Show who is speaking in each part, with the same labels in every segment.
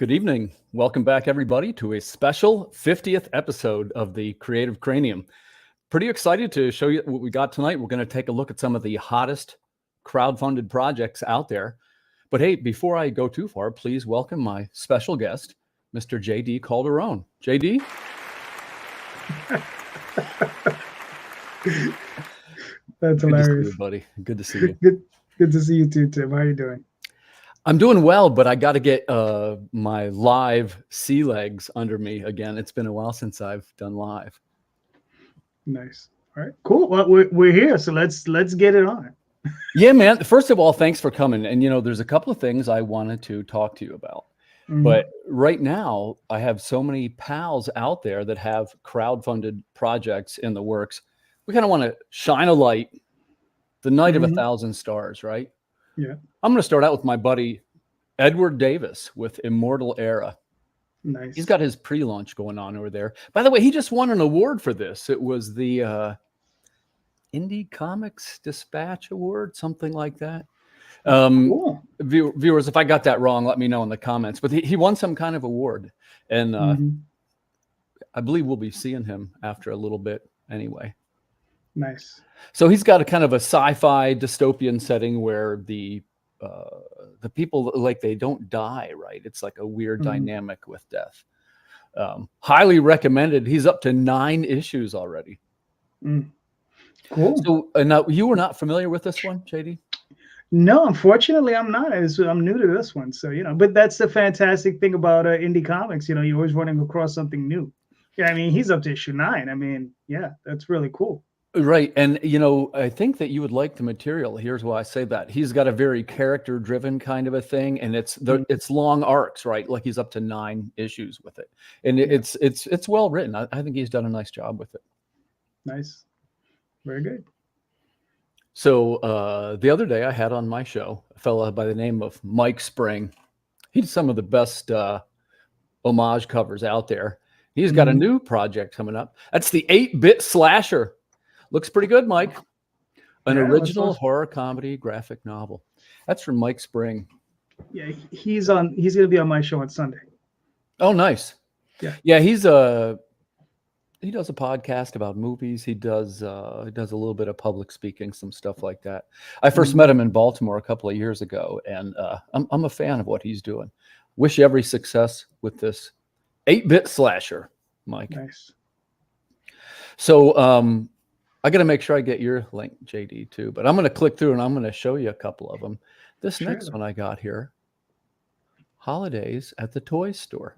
Speaker 1: Good evening. Welcome back, everybody, to a special 50th episode of the Creative Cranium. Pretty excited to show you what we got tonight. We're going to take a look at some of the hottest crowdfunded projects out there. But hey, before I go too far, please welcome my special guest, Mr. J.D. Calderon. J.D.?
Speaker 2: That's
Speaker 1: Good
Speaker 2: hilarious.
Speaker 1: to see you, buddy. Good to see you.
Speaker 2: Good to see you too, Tim. How are you doing?
Speaker 1: I'm doing well, but I got to get my live sea legs under me again. It's been a while since I've done live.
Speaker 2: Nice. All right, cool. Well, we're here, so let's get it on.
Speaker 1: Yeah, man. First of all, thanks for coming. And there's a couple of things I wanted to talk to you about.
Speaker 2: Mhm.
Speaker 1: But right now, I have so many pals out there that have crowdfunded projects in the works. We kind of want to shine a light, the night of
Speaker 2: Mhm.
Speaker 1: 1,000 stars, right?
Speaker 2: Yeah.
Speaker 1: I'm going to start out with my buddy Edward Davis with Immortal Era.
Speaker 2: Nice.
Speaker 1: He's got his pre-launch going on over there. By the way, he just won an award for this. It was the Indie Comics Dispatch Award, something like that.
Speaker 2: Cool.
Speaker 1: Viewers, if I got that wrong, let me know in the comments. But he won some kind of award. And
Speaker 2: Mhm.
Speaker 1: I believe we'll be seeing him after a little bit anyway.
Speaker 2: Nice.
Speaker 1: So he's got a kind of a sci-fi dystopian setting where the people, like, they don't die, right? It's like a weird
Speaker 2: Mhm.
Speaker 1: dynamic with death. Highly recommended. He's up to 9 issues already.
Speaker 2: Cool.
Speaker 1: So now, you were not familiar with this one, JD?
Speaker 2: No, unfortunately, I'm not. I'm new to this one, so But that's the fantastic thing about indie comics. You're always running across something new. Yeah, I mean, he's up to issue 9. I mean, yeah, that's really cool.
Speaker 1: Right. And, I think that you would like the material. Here's why I say that. He's got a very character-driven kind of a thing, and it's long arcs, right? Like, he's up to 9 issues with it. And it's well written. I think he's done a nice job with it.
Speaker 2: Nice. Very good.
Speaker 1: So the other day I had on my show a fella by the name of Mike Spring. He's some of the best homage covers out there. He's got a new project coming up. That's the 8-bit slasher. Looks pretty good, Mike. An original
Speaker 2: awesome.
Speaker 1: horror comedy graphic novel. That's from Mike Spring.
Speaker 2: Yeah, he's going to be on my show on Sunday.
Speaker 1: Oh, nice.
Speaker 2: Yeah.
Speaker 1: He does a podcast about movies. He does a little bit of public speaking, some stuff like that. I first met him in Baltimore a couple of years ago, and I'm a fan of what he's doing. Wish you every success with this 8-bit slasher, Mike.
Speaker 2: Nice.
Speaker 1: So I got to make sure I get your link, JD, too. But I'm going to click through and I'm going to show you a couple of them. This next one I got here, Holidays at the Toy Store.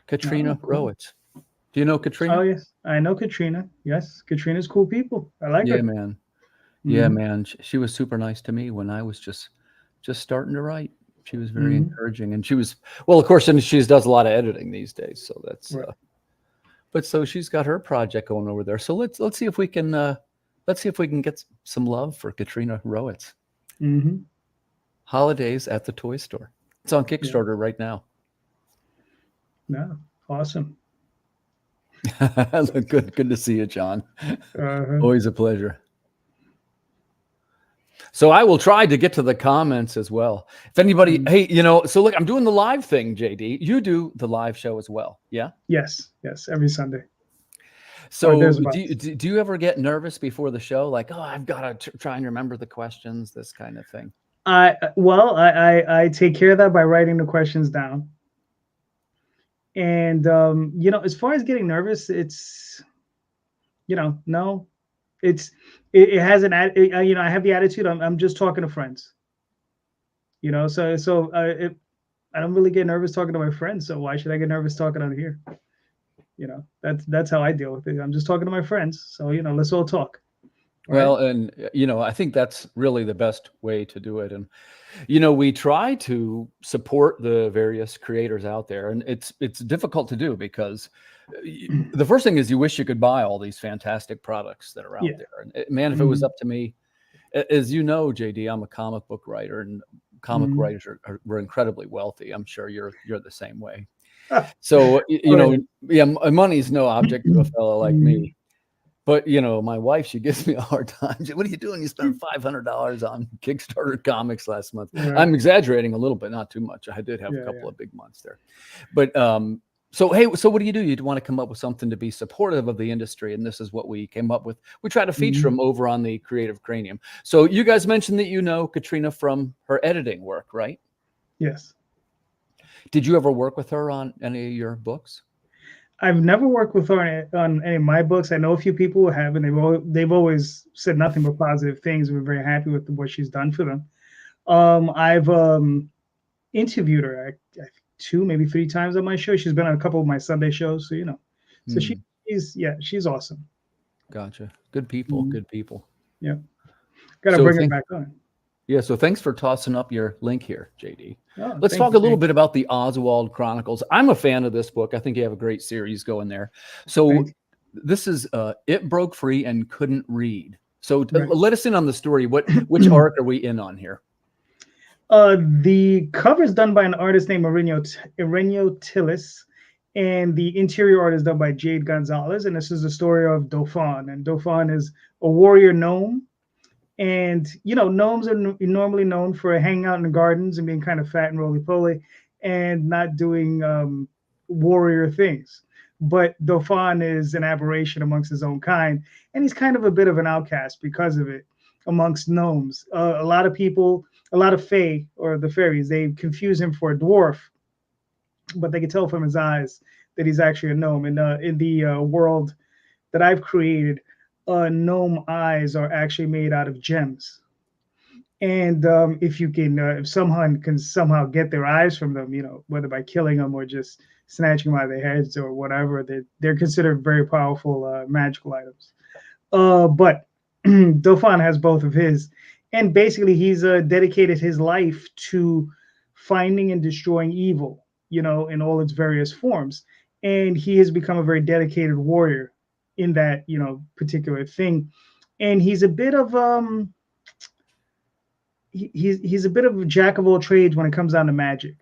Speaker 1: Katrina Rowitz. Do you know Katrina?
Speaker 2: Oh, yes. I know Katrina. Yes. Katrina's cool people. I like her.
Speaker 1: Yeah, man. Yeah, man. She was super nice to me when I was just starting to write. She was very encouraging. And she was, well, of course, and she does a lot of editing these days. So that's,
Speaker 2: right.
Speaker 1: But so she's got her project going over there. So let's see if we can get some love for Katrina Rowitz. Holidays at the Toy Store. It's on Kickstarter right now.
Speaker 2: No, awesome.
Speaker 1: Good to see you, John. Always a pleasure. So I will try to get to the comments as well. If anybody, hey, so look, I'm doing the live thing, JD. You do the live show as well, yeah?
Speaker 2: Yes, every Sunday.
Speaker 1: So do you ever get nervous before the show? Like, oh, I've got to try and remember the questions, this kind of thing.
Speaker 2: I take care of that by writing the questions down. And, as far as getting nervous, it's, no, it has an, I have the attitude, I'm just talking to friends, so I don't really get nervous talking to my friends. So why should I get nervous talking on here? That's how I deal with it. I'm just talking to my friends. So, let's all talk.
Speaker 1: Well, and, I think that's really the best way to do it. And, we try to support the various creators out there, and it's difficult to do because the first thing is you wish you could buy all these fantastic products that are out there. And man, if it was up to me, as you know, JD, I'm a comic book writer, and comic writers we're incredibly wealthy. I'm sure you're the same way. So, money's no object to a fellow like me. But my wife, she gives me a hard time. What are you doing? You spent $500 on Kickstarter comics last month.
Speaker 2: Right.
Speaker 1: I'm exaggerating a little bit, not too much. I did have a
Speaker 2: Yeah,
Speaker 1: couple
Speaker 2: yeah.
Speaker 1: of big months there. But so hey, so what do? You'd want to come up with something to be supportive of the industry, and this is what we came up with. We try to feature
Speaker 2: Mhm.
Speaker 1: them over on the Creative Cranium. So you guys mentioned that Katrina from her editing work, right?
Speaker 2: Yes.
Speaker 1: Did you ever work with her on any of your books?
Speaker 2: I've never worked with her on any of my books. I know a few people who have, and they've always said nothing but positive things. We're very happy with what she's done for them. I've interviewed her I think two, maybe three times on my show. She's been on a couple of my Sunday shows, so so
Speaker 1: Hmm,
Speaker 2: she's awesome.
Speaker 1: gotcha. Good people.
Speaker 2: Mhm.
Speaker 1: Good people.
Speaker 2: Yeah, got to
Speaker 1: So
Speaker 2: bring her
Speaker 1: think
Speaker 2: back on.
Speaker 1: Yeah, so thanks for tossing up your link here, JD.
Speaker 2: Oh,
Speaker 1: Let's
Speaker 2: thank
Speaker 1: talk
Speaker 2: you,
Speaker 1: a little
Speaker 2: thank
Speaker 1: bit about the Oswald Chronicles. I'm a fan of this book. I think you have a great series going there.
Speaker 2: you,
Speaker 1: So
Speaker 2: thank
Speaker 1: this is It Broke Free and Couldn't Read. So
Speaker 2: you. Right.
Speaker 1: let us in on the story. Which arc are we in on here?
Speaker 2: The cover is done by an artist named Irenio Tillis, and the interior art is done by Jade Gonzalez. And this is the story of Dauphin. And Dauphin is a warrior gnome. And gnomes are normally known for hanging out in the gardens and being kind of fat and roly poly, and not doing warrior things. But Dauphin is an aberration amongst his own kind, and he's kind of a bit of an outcast because of it amongst gnomes. A lot of people, a lot of fae or the fairies, they confuse him for a dwarf, but they can tell from his eyes that he's actually a gnome. And in the world that I've created, gnome eyes are actually made out of gems. And if you can, if someone can somehow get their eyes from them, whether by killing them or just snatching them by their heads or whatever, they're considered very powerful magical items. But Dauphin has both of his, and basically he's dedicated his life to finding and destroying evil, in all its various forms, and he has become a very dedicated warrior in that particular thing. And he's a bit of he's a bit of a jack of all trades when it comes down to magic.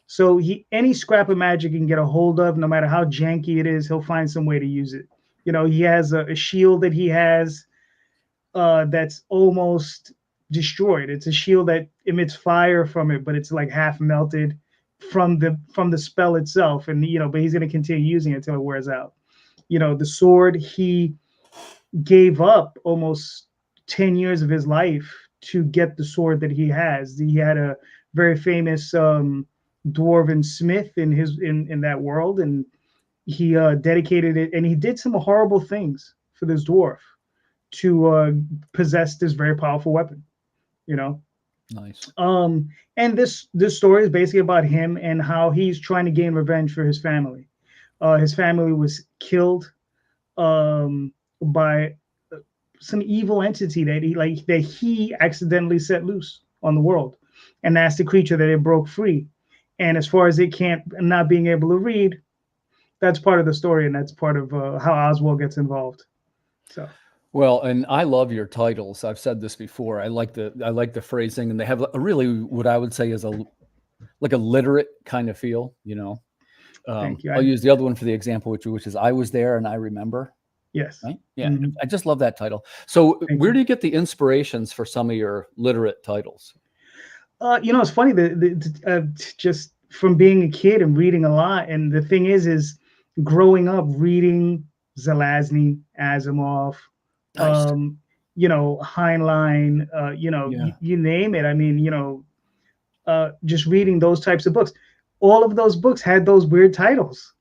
Speaker 2: So he any scrap of magic he can get a hold of, no matter how janky it is, he'll find some way to use it. He has a shield that he has that's almost destroyed. It's a shield that emits fire from it, but it's like half melted from the spell itself. And but he's going to continue using it until it wears out. The sword, he gave up almost 10 years of his life to get the sword that he has. He had a very famous dwarven smith in that world, and he dedicated it, and he did some horrible things for this dwarf to possess this very powerful weapon. You know,
Speaker 1: Nice.
Speaker 2: and this story is basically about him and how he's trying to gain revenge for his family. His family was killed by some evil entity that he accidentally set loose on the world, and that's the creature that it broke free. And as far as it can't not being able to read, that's part of the story, and that's part of how Oswald gets involved. So
Speaker 1: Well, and I love your titles. I've said this before. I like the phrasing, and they have a really what I would say is a literate kind of feel.
Speaker 2: thank you.
Speaker 1: I'll use the other one for the example, which is I was there and I remember.
Speaker 2: Yes.
Speaker 1: Right? Yeah,
Speaker 2: Mhm.
Speaker 1: I just love that title. So,
Speaker 2: Thank
Speaker 1: where
Speaker 2: you.
Speaker 1: do you get the inspirations for some of your literate titles?
Speaker 2: It's funny just from being a kid and reading a lot. And the thing is growing up reading Zelazny, Asimov,
Speaker 1: Nice.
Speaker 2: um, Heinlein,
Speaker 1: Yeah.
Speaker 2: you name it. I mean, just reading those types of books. All of those books had those weird titles.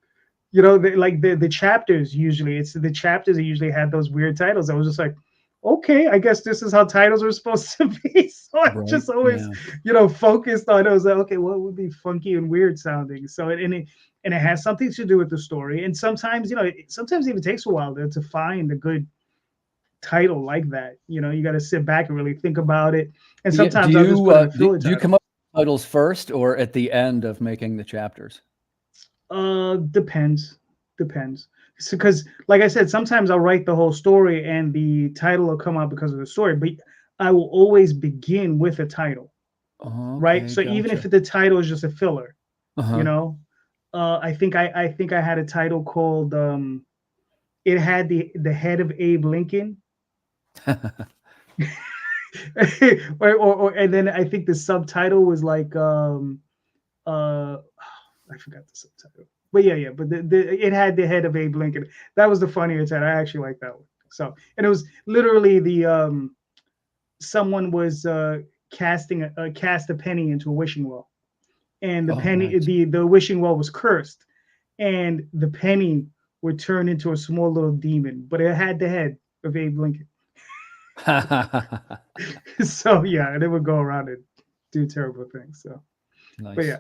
Speaker 2: Like the chapters usually, it's the chapters that usually had those weird titles. I was just like, okay, I guess this is how titles are supposed to be. So I
Speaker 1: Right.
Speaker 2: just always,
Speaker 1: Yeah.
Speaker 2: focused on it. I was like, okay, what would be funky and weird sounding? So it has something to do with the story. And sometimes, sometimes it even takes a while to find a good title like that. You got to sit back and really think about it. And
Speaker 1: Yeah.
Speaker 2: sometimes I'll just put in a filler
Speaker 1: Do you
Speaker 2: title.
Speaker 1: come up with titles first or at the end of making the chapters?
Speaker 2: Depends. So, because, like I said, sometimes I'll write the whole story and the title will come out because of the story, but I will always begin with a title, right?
Speaker 1: Okay,
Speaker 2: So even if
Speaker 1: gotcha.
Speaker 2: the title is just a filler, you
Speaker 1: Uh-huh.
Speaker 2: know, I think I had a title called it had the head of Abe Lincoln, or and then I think the subtitle was like I forgot the subtitle. But yeah, but it had the head of Abe Lincoln. That was the funniest head. I actually like that one. So, and it was literally the someone was cast a penny into a wishing well, and the
Speaker 1: Oh,
Speaker 2: penny
Speaker 1: nice.
Speaker 2: the wishing well was cursed, and the penny would turn into a small little demon, but it had the head of Abe Lincoln. So yeah, and it would go around and do terrible things. So, but
Speaker 1: Nice.
Speaker 2: yeah,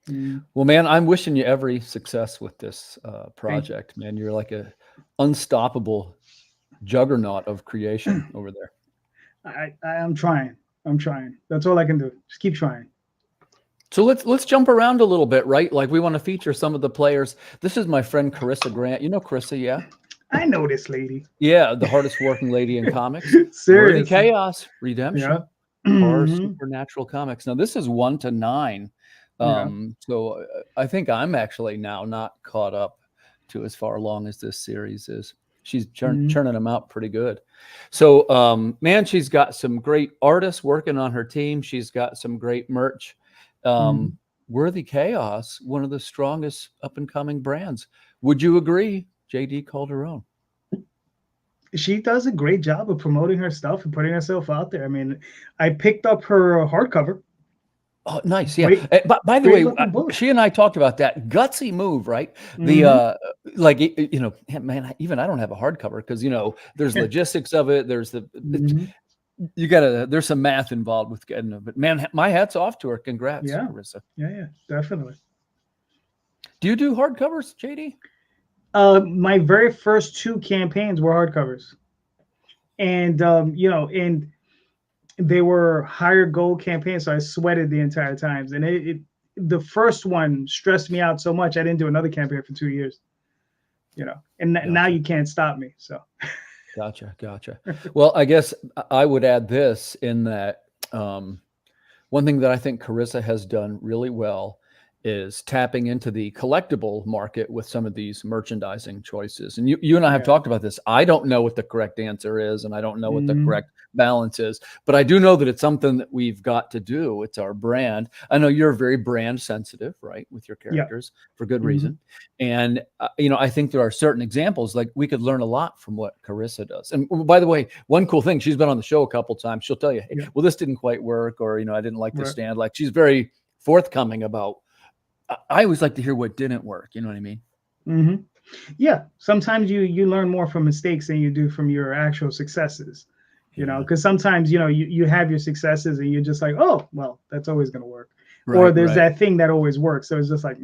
Speaker 2: mm,
Speaker 1: Well, man, I'm wishing you every success with this
Speaker 2: thank you.
Speaker 1: project, man. You're like a unstoppable juggernaut of creation over there.
Speaker 2: I'm trying. I'm trying. That's all I can do. Just keep trying.
Speaker 1: So let's jump around a little bit, right? Like we want to feature some of the players. This is my friend Carissa Grant. You know Carissa, yeah?
Speaker 2: I know this lady.
Speaker 1: Yeah, the hardest working lady in comics. Worthy
Speaker 2: Seriously.
Speaker 1: Chaos,
Speaker 2: Yeah.
Speaker 1: Redemption, horror,
Speaker 2: Hmm.
Speaker 1: supernatural comics. Now this is 1 to 9.
Speaker 2: Yeah.
Speaker 1: So I think I'm actually now not caught up to as far along as this series is. She's
Speaker 2: Hmm.
Speaker 1: churning them out pretty good. So man, she's got some great artists working on her team. She's got some great merch.
Speaker 2: Hmm.
Speaker 1: Worthy Chaos, one of the strongest up and coming brands. Would you agree, JD Calderon?
Speaker 2: She does a great job of promoting her stuff and putting herself out there. I mean, I picked up her hardcover.
Speaker 1: Oh, nice. Yeah.
Speaker 2: Great,
Speaker 1: But by the
Speaker 2: great
Speaker 1: way,
Speaker 2: looking book.
Speaker 1: she and I talked about that gutsy move, right? The
Speaker 2: Hmm.
Speaker 1: like yeah, man, even I don't have a hardcover because there's logistics of it. There's
Speaker 2: Hmm.
Speaker 1: you gotta there's some math involved with getting it. But man, my hat's off to her. Congrats,
Speaker 2: Yeah.
Speaker 1: Carissa.
Speaker 2: Yeah. Definitely.
Speaker 1: Do you do hardcovers, JD?
Speaker 2: My very first two campaigns were hardcovers, and and they were higher goal campaigns, so I sweated the entire times. And the first one stressed me out so much I didn't do another campaign for 2 years. And now
Speaker 1: Gotcha.
Speaker 2: you can't stop me. So
Speaker 1: Gotcha. Well, I guess I would add this in that one thing that I think Carissa has done really well is tapping into the collectible market with some of these merchandising choices. And you and I have
Speaker 2: yeah.
Speaker 1: talked about this. I don't know what the correct answer is, and I don't know what the
Speaker 2: Hmm.
Speaker 1: correct balance is, but I do know that it's something that we've got to do. It's our brand. I know you're very brand sensitive, right, with your
Speaker 2: Yeah.
Speaker 1: characters for good
Speaker 2: Hmm.
Speaker 1: reason. And I think there are certain examples like we could learn a lot from what Carissa does. And by the way, one cool thing, she's been on the show a couple times. She'll tell you, hey,
Speaker 2: Yeah.
Speaker 1: well, this didn't quite work, or I didn't like this
Speaker 2: Right.
Speaker 1: stand. Like she's very forthcoming about. I always like to hear what didn't work. You know what I mean?
Speaker 2: Hmm. Yeah. Sometimes you learn more from mistakes than you do from your actual successes.
Speaker 1: Yeah.
Speaker 2: Because sometimes you have your successes and you're just like, oh well, that's always going to work, or
Speaker 1: Right.
Speaker 2: there's
Speaker 1: Right.
Speaker 2: that thing that always works. So it's just like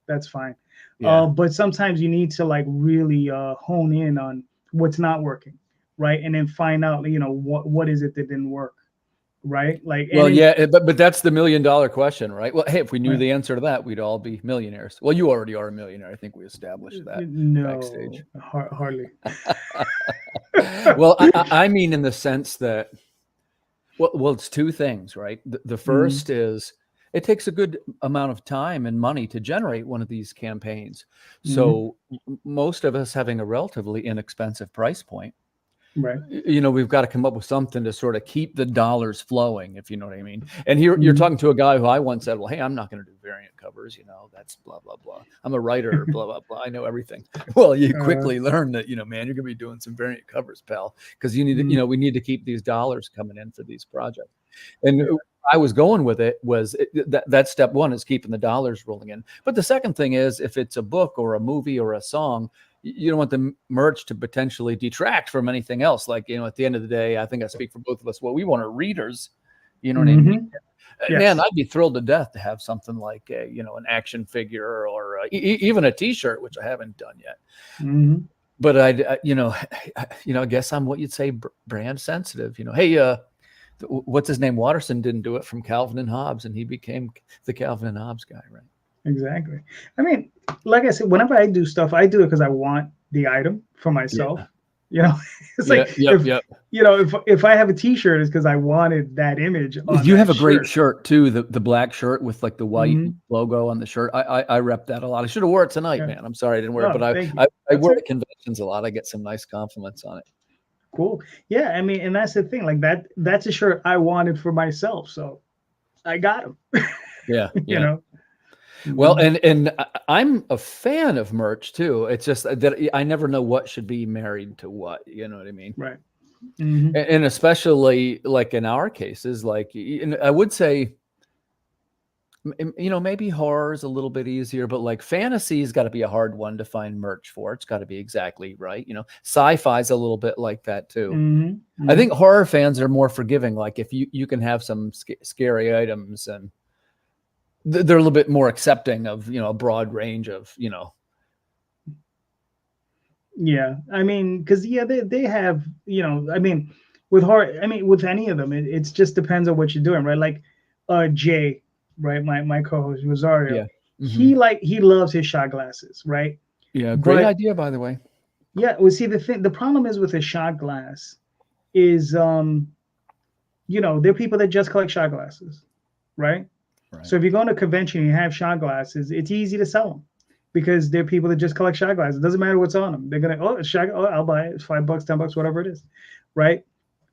Speaker 2: that's fine.
Speaker 1: Yeah.
Speaker 2: But sometimes you need to like really hone in on what's not working, right? And then find out what is it that didn't work, right? Like and
Speaker 1: Well,
Speaker 2: then
Speaker 1: yeah, but that's the $1 million question, right? Well, hey, if we knew
Speaker 2: right.
Speaker 1: the answer to that, we'd all be millionaires. Well, you already are a millionaire. I think we established that backstage.
Speaker 2: No, hardly.
Speaker 1: Well, I mean, in the sense that, well, it's two things, right? The
Speaker 2: Mhm.
Speaker 1: first is it takes a good amount of time and money to generate one of these campaigns.
Speaker 2: Mhm.
Speaker 1: So most of us having a relatively inexpensive price point,
Speaker 2: Right.
Speaker 1: we've got to come up with something to sort of keep the dollars flowing, if you know what I mean. And here you're
Speaker 2: Mhm.
Speaker 1: talking to a guy who I once said, well, hey, I'm not going to do variant covers. That's blah, blah, blah. I'm a writer, blah, blah, blah. I know everything. Well, you
Speaker 2: Uh,
Speaker 1: quickly learn that, man, you're going to be doing some variant covers, pal, because you need to,
Speaker 2: mm,
Speaker 1: we need to keep these dollars coming in for these projects. And
Speaker 2: yeah.
Speaker 1: I was going with it was that step one is keeping the dollars rolling in. But the second thing is if it's a book or a movie or a song, you don't want the merch to potentially detract from anything else. Like, at the end of the day, I think I speak for both of us. What we want are readers. You know what I mean?
Speaker 2: Mhm.
Speaker 1: Man,
Speaker 2: Yes.
Speaker 1: I'd be thrilled to death to have something like an action figure or even a T-shirt, which I haven't done yet.
Speaker 2: Mhm.
Speaker 1: But I guess I'm what you'd say brand sensitive. Hey, what's his name? Watterson didn't do it from Calvin and Hobbes, and he became the Calvin and Hobbes guy, right?
Speaker 2: Exactly. I mean, like I said, whenever I do stuff, I do it because I want the item for myself.
Speaker 1: Yeah.
Speaker 2: You know, it's
Speaker 1: Yeah,
Speaker 2: like
Speaker 1: yep,
Speaker 2: if
Speaker 1: yep.
Speaker 2: if I have a T-shirt, it's because I wanted that image on
Speaker 1: You have
Speaker 2: that
Speaker 1: a great
Speaker 2: shirt.
Speaker 1: shirt too, the black shirt with like the white
Speaker 2: Hmm.
Speaker 1: logo on the shirt. I rep that a lot. I should have wore it tonight,
Speaker 2: Yeah.
Speaker 1: man. I'm sorry I didn't wear it, but
Speaker 2: Oh, thank you.
Speaker 1: I
Speaker 2: That's
Speaker 1: wear
Speaker 2: it.
Speaker 1: it at conventions a lot. I get some nice compliments on it.
Speaker 2: Cool. Yeah, I mean, and that's the thing. Like that's a shirt I wanted for myself, so I got him.
Speaker 1: Yeah,
Speaker 2: You
Speaker 1: yeah.
Speaker 2: know.
Speaker 1: Well,
Speaker 2: Hmm.
Speaker 1: and I'm a fan of merch too. It's just that I never know what should be married to what. You know what I mean?
Speaker 2: Right. Hmm.
Speaker 1: And especially like in our cases, like and I would say, maybe horror is a little bit easier, but like fantasy's got to be a hard one to find merch for. It's got to be exactly right. Sci-fi is a little bit like that too.
Speaker 2: Hmm.
Speaker 1: I
Speaker 2: Hmm.
Speaker 1: think horror fans are more forgiving. Like if you can have some scary items, and they're a little bit more accepting of a broad range of.
Speaker 2: Yeah, I mean, because yeah, they have I mean, with horror, I mean, with any of them, it's just depends on what you're doing, right? Like, Jay, right, my co-host Rosario,
Speaker 1: Yeah. Hmm.
Speaker 2: he loves his shot glasses, right?
Speaker 1: Yeah. Great
Speaker 2: But
Speaker 1: idea, by the way.
Speaker 2: yeah, well, see, the problem is with a shot glass is there are people that just collect shot glasses, right?
Speaker 1: Right.
Speaker 2: So if you go to a convention and you have shot glasses, it's easy to sell them because there are people that just collect shot glasses. It doesn't matter what's on them. They're gonna, oh, it's shot, oh, I'll buy it. It's $5, $10, whatever it is, right?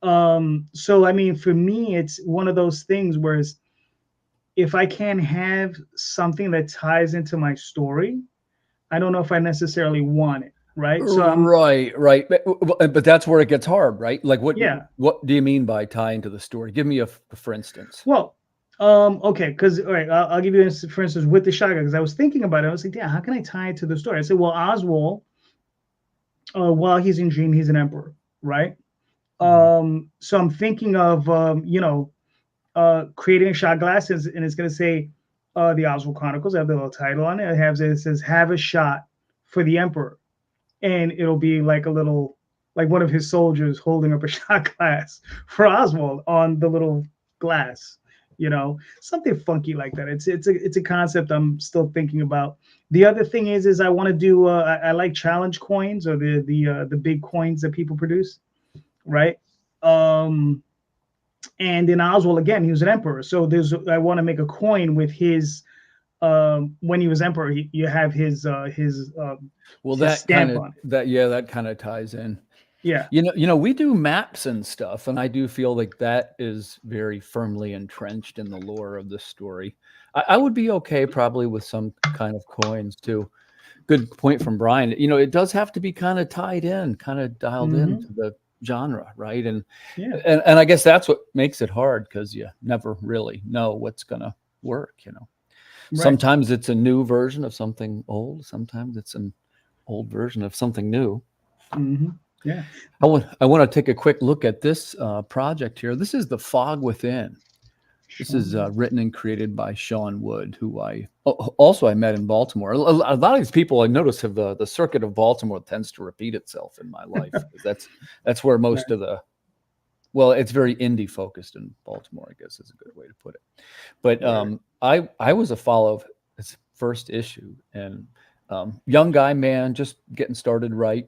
Speaker 2: So I mean, for me, it's one of those things where if I can have something that ties into my story, I don't know if I necessarily want it, right? So I'm
Speaker 1: Right, right. But that's where it gets hard, right? Like
Speaker 2: yeah.
Speaker 1: what do you mean by tying to the story? Give me for instance.
Speaker 2: Well, okay, because all right, I'll give you for instance with the shotgun because I was thinking about it. I was like, yeah, how can I tie it to the story? I said, well, Oswald, while he's in Dream, he's an emperor, right?
Speaker 1: Mhm.
Speaker 2: So I'm thinking of creating a shot glasses, and it's going to say the Oswald Chronicles. I have the little title on it. It says "Have a shot for the Emperor," and it'll be like a little, like one of his soldiers holding up a shot glass for Oswald on the little glass. Something funky like that. It's a concept I'm still thinking about. The other thing is I want to do. I like challenge coins or the big coins that people produce, right? Um, and in Oswald again, he was an emperor. So I want to make a coin with his when he was emperor. You have
Speaker 1: Well,
Speaker 2: his stamp on it.
Speaker 1: that kind of ties in.
Speaker 2: Yeah.
Speaker 1: We do maps and stuff, and I do feel like that is very firmly entrenched in the lore of the story. I would be okay probably with some kind of coins too. Good point from Brian. It does have to be kind of tied in, kind of dialed
Speaker 2: Hmm.
Speaker 1: into the genre, right? And
Speaker 2: Yeah.
Speaker 1: and I guess that's what makes it hard because you never really know what's gonna work.
Speaker 2: Right.
Speaker 1: Sometimes it's a new version of something old. Sometimes it's an old version of something new.
Speaker 2: Hmm. Yeah.
Speaker 1: I want to take a quick look at this project here. This is The Fog Within. This is
Speaker 2: Sean.
Speaker 1: written and created by Sean Wood, who I met in Baltimore. A lot of these people I notice have the circuit of Baltimore tends to repeat itself in my life because that's where
Speaker 2: Right.
Speaker 1: most of it's very indie focused in Baltimore, I guess is a good way to put it. But
Speaker 2: Right.
Speaker 1: I was a follow of its first issue, and young guy, man, just getting started right.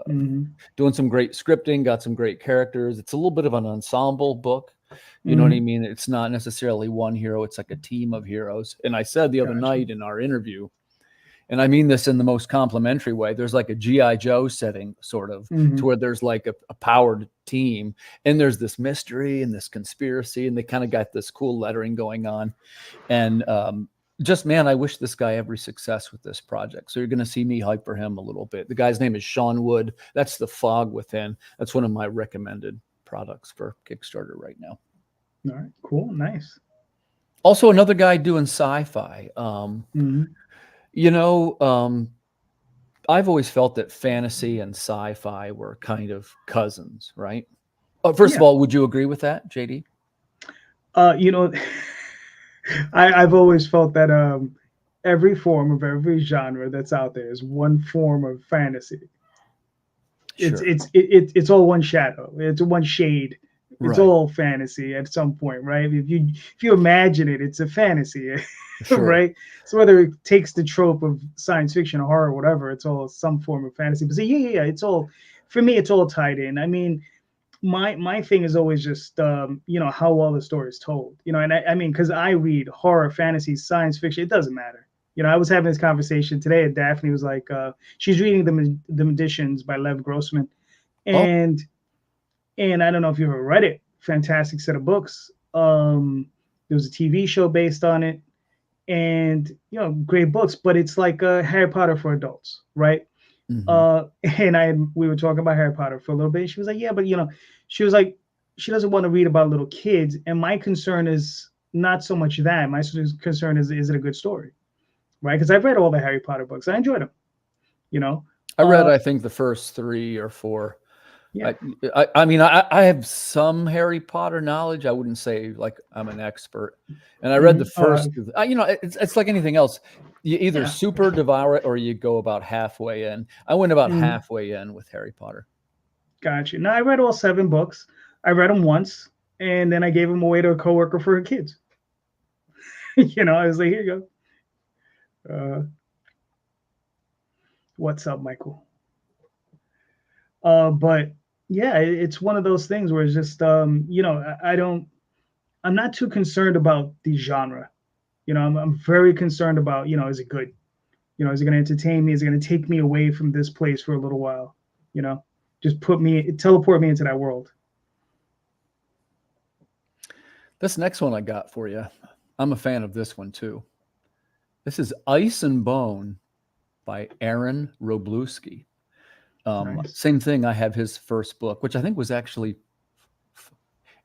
Speaker 2: Hmm.
Speaker 1: Doing some great scripting, got some great characters. It's a little bit of an ensemble book. You know what I
Speaker 2: Hmm.
Speaker 1: mean? It's not necessarily one hero, it's like a team of heroes. And I said the other
Speaker 2: Gotcha.
Speaker 1: night in our interview, and I mean this in the most complimentary way, there's like a G.I. Joe setting, sort of, to
Speaker 2: Hmm.
Speaker 1: where there's like a powered team, and there's this mystery and this conspiracy, and they kind of got this cool lettering going on. And just, man, I wish this guy every success with this project. So you're going to see me hype for him a little bit. The guy's name is Sean Wood. That's The Fog Within. That's one of my recommended products for Kickstarter right now.
Speaker 2: All right. Cool. Nice.
Speaker 1: Also, another guy doing sci-fi.
Speaker 2: Hmm.
Speaker 1: I've always felt that fantasy and sci-fi were kind of cousins, right? First of
Speaker 2: Yeah.
Speaker 1: all, would you agree with that, JD?
Speaker 2: Uh, you know, I've always felt that every form of every genre that's out there is one form of fantasy. It's
Speaker 1: Sure.
Speaker 2: it's it's all one shadow. It's one shade. It's
Speaker 1: Right.
Speaker 2: all fantasy at some point, right? If you imagine it, it's a fantasy,
Speaker 1: Sure.
Speaker 2: right? So whether it takes the trope of science fiction or horror or whatever, it's all some form of fantasy. But so yeah, it's all for me, it's all tied in. I mean, my thing is always just how well the story is told. And I mean, because I read horror, fantasy, science fiction, it doesn't matter. I was having this conversation today, and Daphne was like, she's reading the Magicians by Lev Grossman,
Speaker 1: Oh,
Speaker 2: and I don't know if you ever read it. Fantastic set of books. There was a TV show based on it, and great books. But it's like Harry Potter for adults, right?
Speaker 1: mhm.
Speaker 2: And we were talking about Harry Potter for a little bit. She was like, yeah, but she was like, she doesn't want to read about little kids. And my concern is not so much that. My concern is it a good story, right? Because I've read all the Harry Potter books. I enjoyed them. You know,
Speaker 1: I read,
Speaker 2: uh,
Speaker 1: I think, the first 3 or 4.
Speaker 2: yeah.
Speaker 1: I mean, I have some Harry Potter knowledge. I wouldn't say like I'm an expert. And I read the first, it's like anything else. You either
Speaker 2: Yeah.
Speaker 1: super devour it or you go about halfway in. I went about
Speaker 2: Mhm.
Speaker 1: halfway in with Harry Potter.
Speaker 2: Gotcha. Now I read all 7 books. I read them once, and then I gave them away to a coworker for her kids. I was like, here you go. What's up, Michael? But yeah, it's one of those things where it's just I don't. I'm not too concerned about the genre. I'm very concerned about is it good? Is it going to entertain me? Is it going to take me away from this place for a little while? You know, just teleport me into that world.
Speaker 1: This next one I got for you, I'm a fan of this one too. This is Ice and Bone by Aaron Robluski.
Speaker 2: Nice.
Speaker 1: Same thing. I have his first book, which I think was actually,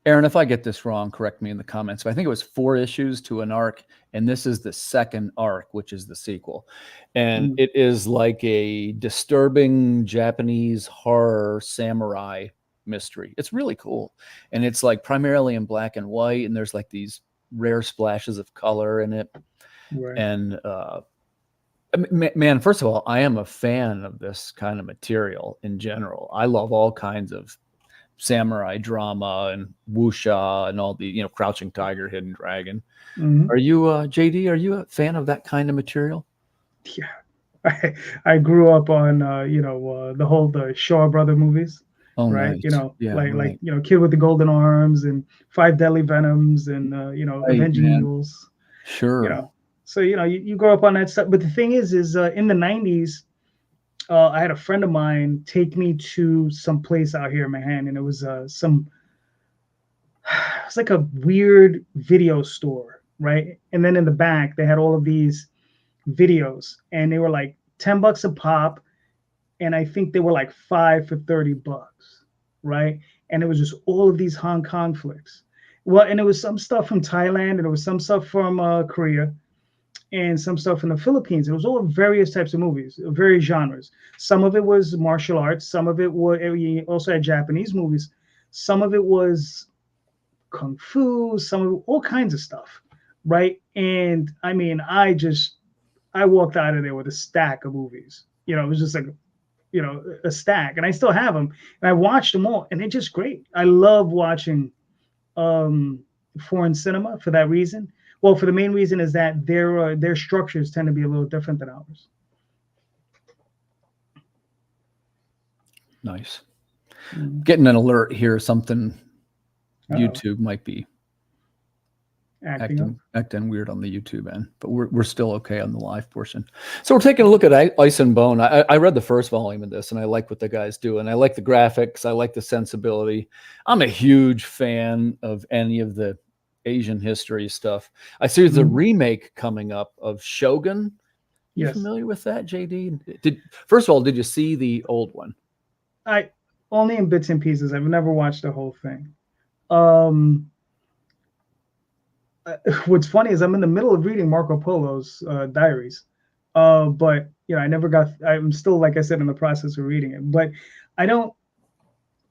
Speaker 1: Aaron, if I get this wrong, correct me in the comments. But I think it was 4 issues to an arc, and this is the second arc, which is the sequel. And
Speaker 2: Mm,
Speaker 1: it is like a disturbing Japanese horror samurai mystery. It's really cool. And it's like primarily in black and white, and there's like these rare splashes of color in it.
Speaker 2: right.
Speaker 1: And man, first of all, I am a fan of this kind of material in general. I love all kinds of samurai drama and wuxia and all the, Crouching Tiger, Hidden Dragon.
Speaker 2: Hmm.
Speaker 1: Are you, JD, are you a fan of that kind of material?
Speaker 2: Yeah. I grew up on the Shaw Brother movies,
Speaker 1: Oh,
Speaker 2: right?
Speaker 1: nice. Yeah,
Speaker 2: Like
Speaker 1: right.
Speaker 2: Kid with the Golden Arms and Five Deadly Venoms and
Speaker 1: Right,
Speaker 2: Avenging
Speaker 1: man.
Speaker 2: Eagles. you
Speaker 1: Sure.
Speaker 2: know so you grow up on that stuff. But the thing is in the 90s, I had a friend of mine take me to some place out here in Manhattan, and it was it was like a weird video store, right? And then in the back they had all of these videos, and they were like $10 a pop, and I think they were like 5 for $30, right? And it was just all of these Hong Kong flicks. Well, and it was some stuff from Thailand, and it was some stuff from Korea, and some stuff in the Philippines. It was all various types of movies, various genres. Some of it was martial arts. Some of it was, we also had Japanese movies. Some of it was kung fu. Some of it, all kinds of stuff, right? And I mean, I walked out of there with a stack of movies. It was just like a stack, and I still have them. And I watched them all, and they're just great. I love watching um, foreign cinema for that reason. Well, for the main reason is that their structures tend to be a little different than ours.
Speaker 1: Nice.
Speaker 2: Mm.
Speaker 1: Getting an alert here. Something
Speaker 2: Uh-oh.
Speaker 1: YouTube might be
Speaker 2: Acting up.
Speaker 1: acting weird on the YouTube end, but we're still okay on the live portion. So we're taking a look at Ice and Bone. I read the first volume of this, and I like what the guys do, and I like the graphics. I like the sensibility. I'm a huge fan of any of the Asian history stuff. I see there's a
Speaker 2: Mhm.
Speaker 1: remake coming up of Shogun. You
Speaker 2: Yes,
Speaker 1: familiar with that, JD? First of all, did you see the old one?
Speaker 2: I only in bits and pieces. I've never watched the whole thing. Um, what's funny is I'm in the middle of reading Marco Polo's diaries, but I never got. I'm still, like I said, in the process of reading it. But I don't.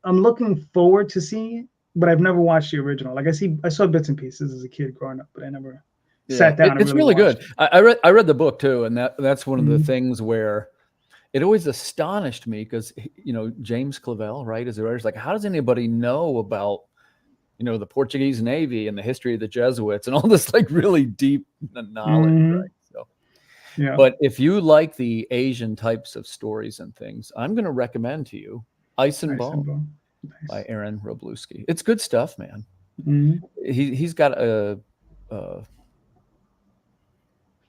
Speaker 2: I'm looking forward to seeing it, but I've never watched the original. Like I saw bits and pieces as a kid growing up, but I never
Speaker 1: Yeah,
Speaker 2: sat down and
Speaker 1: it's
Speaker 2: really
Speaker 1: really
Speaker 2: watched
Speaker 1: good.
Speaker 2: it.
Speaker 1: I read the book too, and that's one of the
Speaker 2: Mhm.
Speaker 1: things where it always astonished me because James Clavell, right, as a writer, is like, how does anybody know about the Portuguese Navy and the history of the Jesuits and all this like really deep knowledge,
Speaker 2: Mhm.
Speaker 1: right? So,
Speaker 2: Yeah.
Speaker 1: but if you like the Asian types of stories and things, I'm going to recommend to you. Ice and
Speaker 2: Nice and
Speaker 1: Bone
Speaker 2: bone.
Speaker 1: by
Speaker 2: Nice.
Speaker 1: Aaron Robluski. It's good stuff, man.
Speaker 2: Mhm.
Speaker 1: He's got a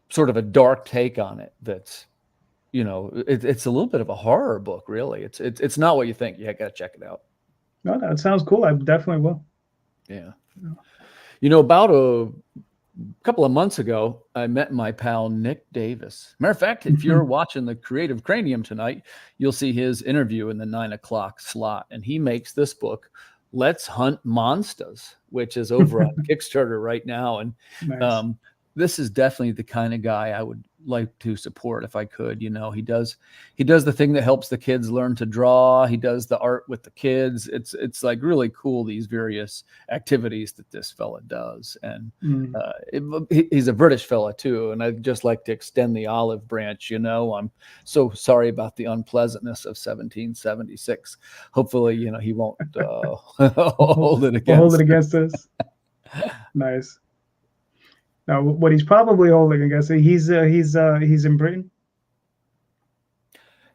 Speaker 1: sort of a dark take on it. That's it's a little bit of a horror book, really. It's not what you think. Yeah, I gotta check it out.
Speaker 2: No, that sounds cool. I definitely will.
Speaker 1: Yeah.
Speaker 2: Yeah.
Speaker 1: About a couple of months ago, I met my pal Nick Davis. Matter of fact, if you're watching the Creative Cranium tonight, you'll see his interview in the 9 o'clock slot. And he makes this book, Let's Hunt Monsters, which is over on Kickstarter right now. And
Speaker 2: Nice.
Speaker 1: this is definitely the kind of guy I would like to support if I could. He does the thing that helps the kids learn to draw. He does the art with the kids. It's like really cool, these various activities that this fella does. And
Speaker 2: Mm.
Speaker 1: he's a British fella too. And I'd just like to extend the olive branch. I'm so sorry about the unpleasantness of 1776. Hopefully, he won't hold it
Speaker 2: We'll hold
Speaker 1: against
Speaker 2: it against us. Nice. Now, what he's probably holding against it, he's in Britain.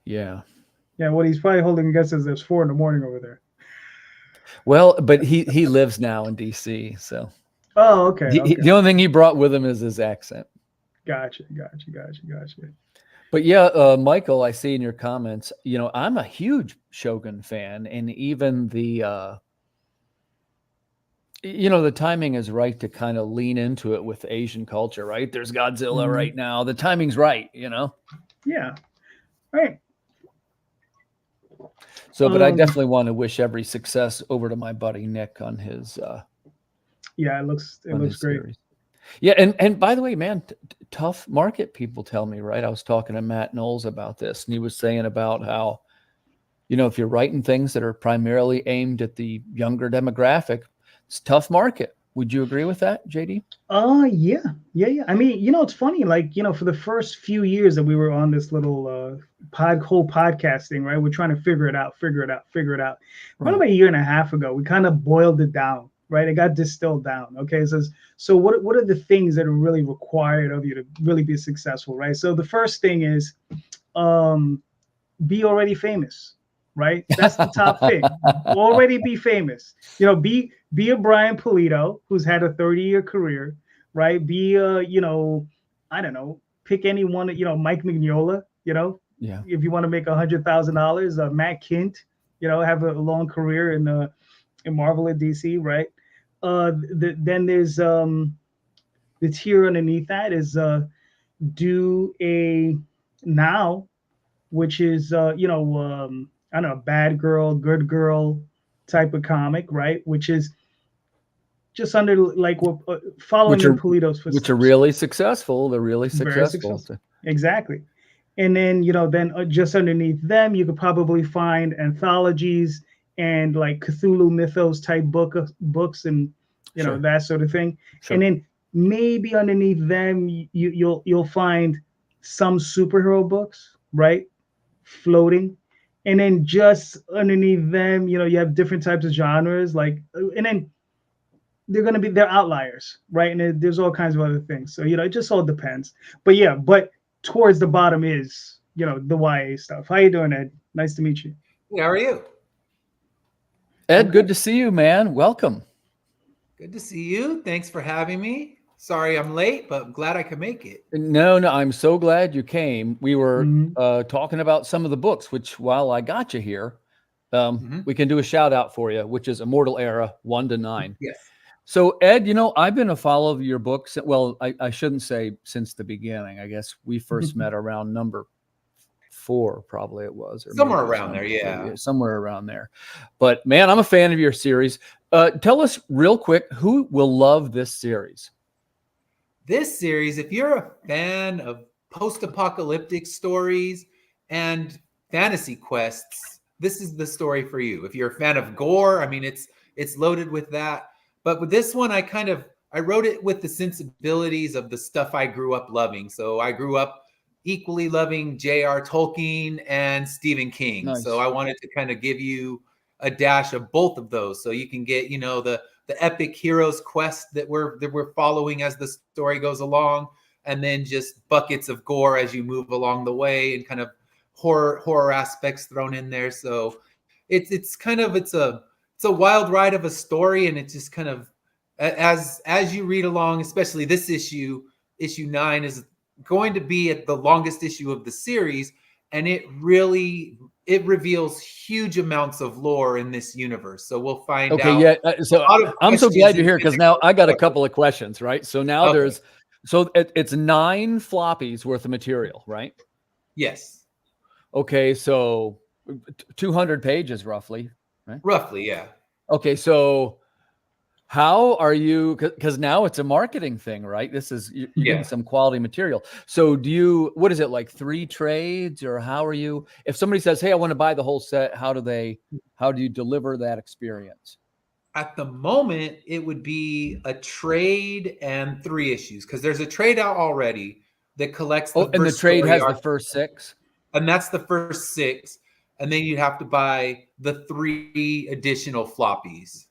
Speaker 1: Yeah.
Speaker 2: Yeah, what he's probably holding against is there's 4 a.m. over there.
Speaker 1: Well, but he lives now in DC, so
Speaker 2: Oh, okay, okay.
Speaker 1: the only thing he brought with him is his accent.
Speaker 2: Gotcha.
Speaker 1: But yeah, Michael, I see in your comments, I'm a huge Shogun fan, and even the timing is right to kind of lean into it with Asian culture, right? There's Godzilla right now. The timing's right.
Speaker 2: Yeah. Right.
Speaker 1: So, but I definitely want to wish every success over to my buddy Nick on his
Speaker 2: Yeah, it looks great.
Speaker 1: Series. Yeah, and by the way, man, tough market, people tell me, right? I was talking to Matt Knowles about this, and he was saying about how, if you're writing things that are primarily aimed at the younger demographic, it's a tough market. Would you agree with that, JD?
Speaker 2: Yeah. I mean, it's funny, like, for the first few years that we were on this little whole podcast thing, right? We're trying to figure it out. Right. About a year and a half ago, we kind of boiled it down, right? It got distilled down. Okay. So what are the things that are really required of you to really be successful, right? So the first thing is be already famous, right? That's the top thing. Already be famous. Be a Brian Pulido who's had a 30-year career, right? Be a, I don't know, pick anyone, Mike Mignola,
Speaker 1: Yeah.
Speaker 2: if you want to make $100,000, Matt Kint, have a long career in Marvel and DC, right? Then there's the tier underneath that is do a now, which is I don't know, bad girl, good girl type of comic, right? Which is just under like following in Pulido's footsteps.
Speaker 1: Which are really successful. They're really
Speaker 2: Very
Speaker 1: successful.
Speaker 2: Exactly. And then just underneath them, you could probably find anthologies and like Cthulhu mythos type books and
Speaker 1: Sure.
Speaker 2: that sort of thing.
Speaker 1: Sure.
Speaker 2: And then maybe underneath them, you'll find some superhero books, right? Floating. And then just underneath them, you have different types of genres, like, and then they're outliers, right? And there's all kinds of other things. So, it just all depends. But yeah, towards the bottom is, the YA stuff. How you doing, Ed? Nice to meet you.
Speaker 3: How are you?
Speaker 1: Ed, good to see you, man. Welcome.
Speaker 3: Good to see you. Thanks for having me. Sorry I'm late, but I'm glad I could make it.
Speaker 1: No, I'm so glad you came. We were talking about some of the books, which while I got you here, we can do a shout out for you, which is Immortal Era 1 to 9.
Speaker 3: Yes.
Speaker 1: So Ed, I've been a follower of your books. Well, I shouldn't say since the beginning. I guess we first met around number 4, probably it was. Or
Speaker 3: somewhere around there, yeah.
Speaker 1: Somewhere around there. But man, I'm a fan of your series. Tell us real quick, who will love this series?
Speaker 3: This series, if you're a fan of post-apocalyptic stories and fantasy quests, this is the story for you. If you're a fan of gore, I mean, it's loaded with that. But with this one, I wrote it with the sensibilities of the stuff I grew up loving. So I grew up equally loving J.R. Tolkien and Stephen King.
Speaker 1: Nice.
Speaker 3: So I wanted to kind of give you a dash of both of those, so you can get, the epic hero's quest that we're following as the story goes along, and then just buckets of gore as you move along the way, and kind of horror aspects thrown in there. So it's kind of it's a wild ride of a story, and it's just kind of as you read along, especially this issue 9 is going to be at the longest issue of the series, and it reveals huge amounts of lore in this universe. So we'll find
Speaker 1: Okay,
Speaker 3: out.
Speaker 1: yeah. So I'm so glad you're here, because now I got a couple of questions, right? So now it's 9 floppies worth of material, right?
Speaker 3: Yes.
Speaker 1: Okay, so 200 pages roughly, right?
Speaker 3: Roughly, yeah.
Speaker 1: Okay, so how are you, because now it's a marketing thing, right? This is, you're getting some quality material. So what is it, like 3 trades, or how are you, if somebody says, hey, I want to buy the whole set, how do you deliver that experience?
Speaker 3: At the moment, it would be a trade and 3 issues, because there's a trade out already that collects the
Speaker 1: and the trade has the first 6?
Speaker 3: And that's the first 6. And then you'd have to buy the 3 additional floppies.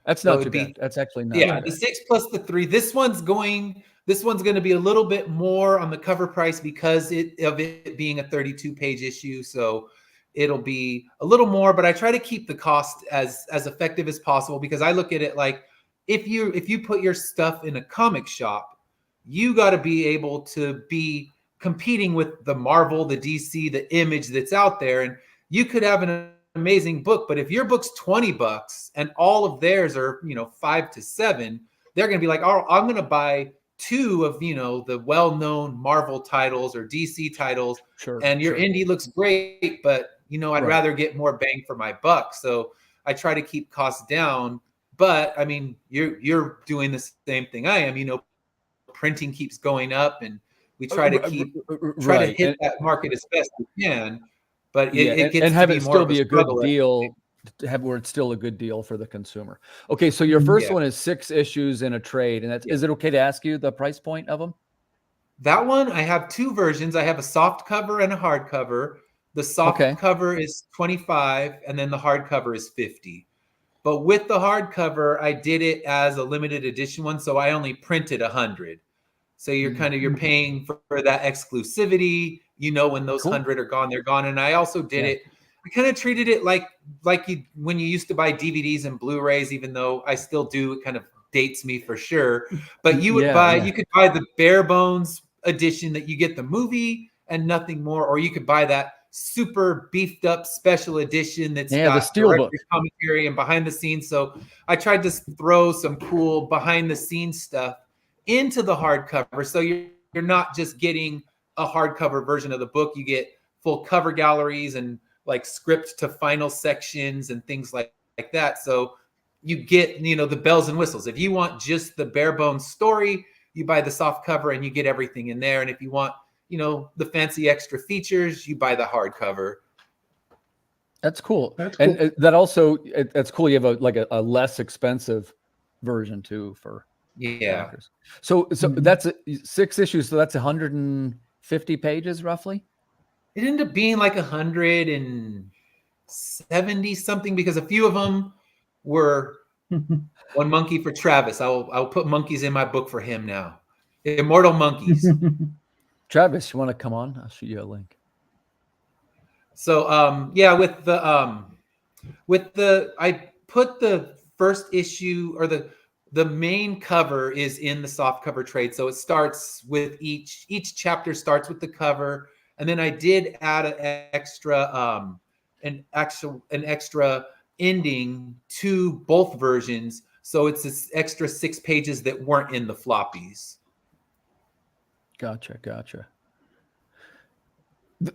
Speaker 1: That's not too bad. That's actually not too bad.
Speaker 3: The 6 plus the 3. This one's going to be a little bit more on the cover price because of it being a 32-page issue. So it'll be a little more, but I try to keep the cost as effective as possible, because I look at it like, if you put your stuff in a comic shop, you got to be able to be competing with the Marvel, the DC, the Image that's out there. And you could have an amazing book, but if your book's $20 and all of theirs are, $5 to $7, they're going to be like, oh, I'm going to buy 2 of, the well-known Marvel titles or DC titles.
Speaker 1: Sure.
Speaker 3: And your indie looks great, but I'd rather get more bang for my buck. So I try to keep costs down. But I mean, you're doing the same thing I am. Printing keeps going up, and we try to hit that market as best we can. But it gets to be more of a
Speaker 1: good deal, where it's still a good deal for the consumer. Okay, so your first one is 6 issues in a trade, and is it okay to ask you the price point of them?
Speaker 3: That one, I have 2 versions. I have a soft cover and a hard cover. The soft cover is $25, and then the hard cover is $50. But with the hard cover, I did it as a limited edition one, so I only printed 100. So you're paying for that exclusivity. When those 100 are gone, they're gone. And I also did it. I kind of treated it like when you used to buy DVDs and Blu-rays, even though I still do. It kind of dates me for sure. But you would you could buy the bare bones edition that you get the movie and nothing more, or you could buy that super beefed up special edition that's got
Speaker 1: the steelbook
Speaker 3: commentary and behind the scenes. So I tried to throw some cool behind the scenes stuff into the hardcover, so you're not just getting a hardcover version of the book. You get full cover galleries and like script to final sections and things like that. So you get the bells and whistles. If you want just the bare bones story, you buy the soft cover and you get everything in there. And if you want the fancy extra features, you buy the hardcover.
Speaker 1: That's cool. And that's cool. You have a less expensive version too for backers. So that's 6 issues. So that's 150 pages roughly.
Speaker 3: It ended up being like 170 something, because a few of them were one monkey for Travis. I'll put monkeys in my book for him now. Immortal Monkeys.
Speaker 1: Travis, you want to come on? I'll shoot you a link.
Speaker 3: So I put the first issue, or the main cover is in the soft cover trade. So it starts with each chapter starts with the cover, and then I did add an extra ending to both versions. So it's this extra 6 pages that weren't in the floppies.
Speaker 1: Gotcha.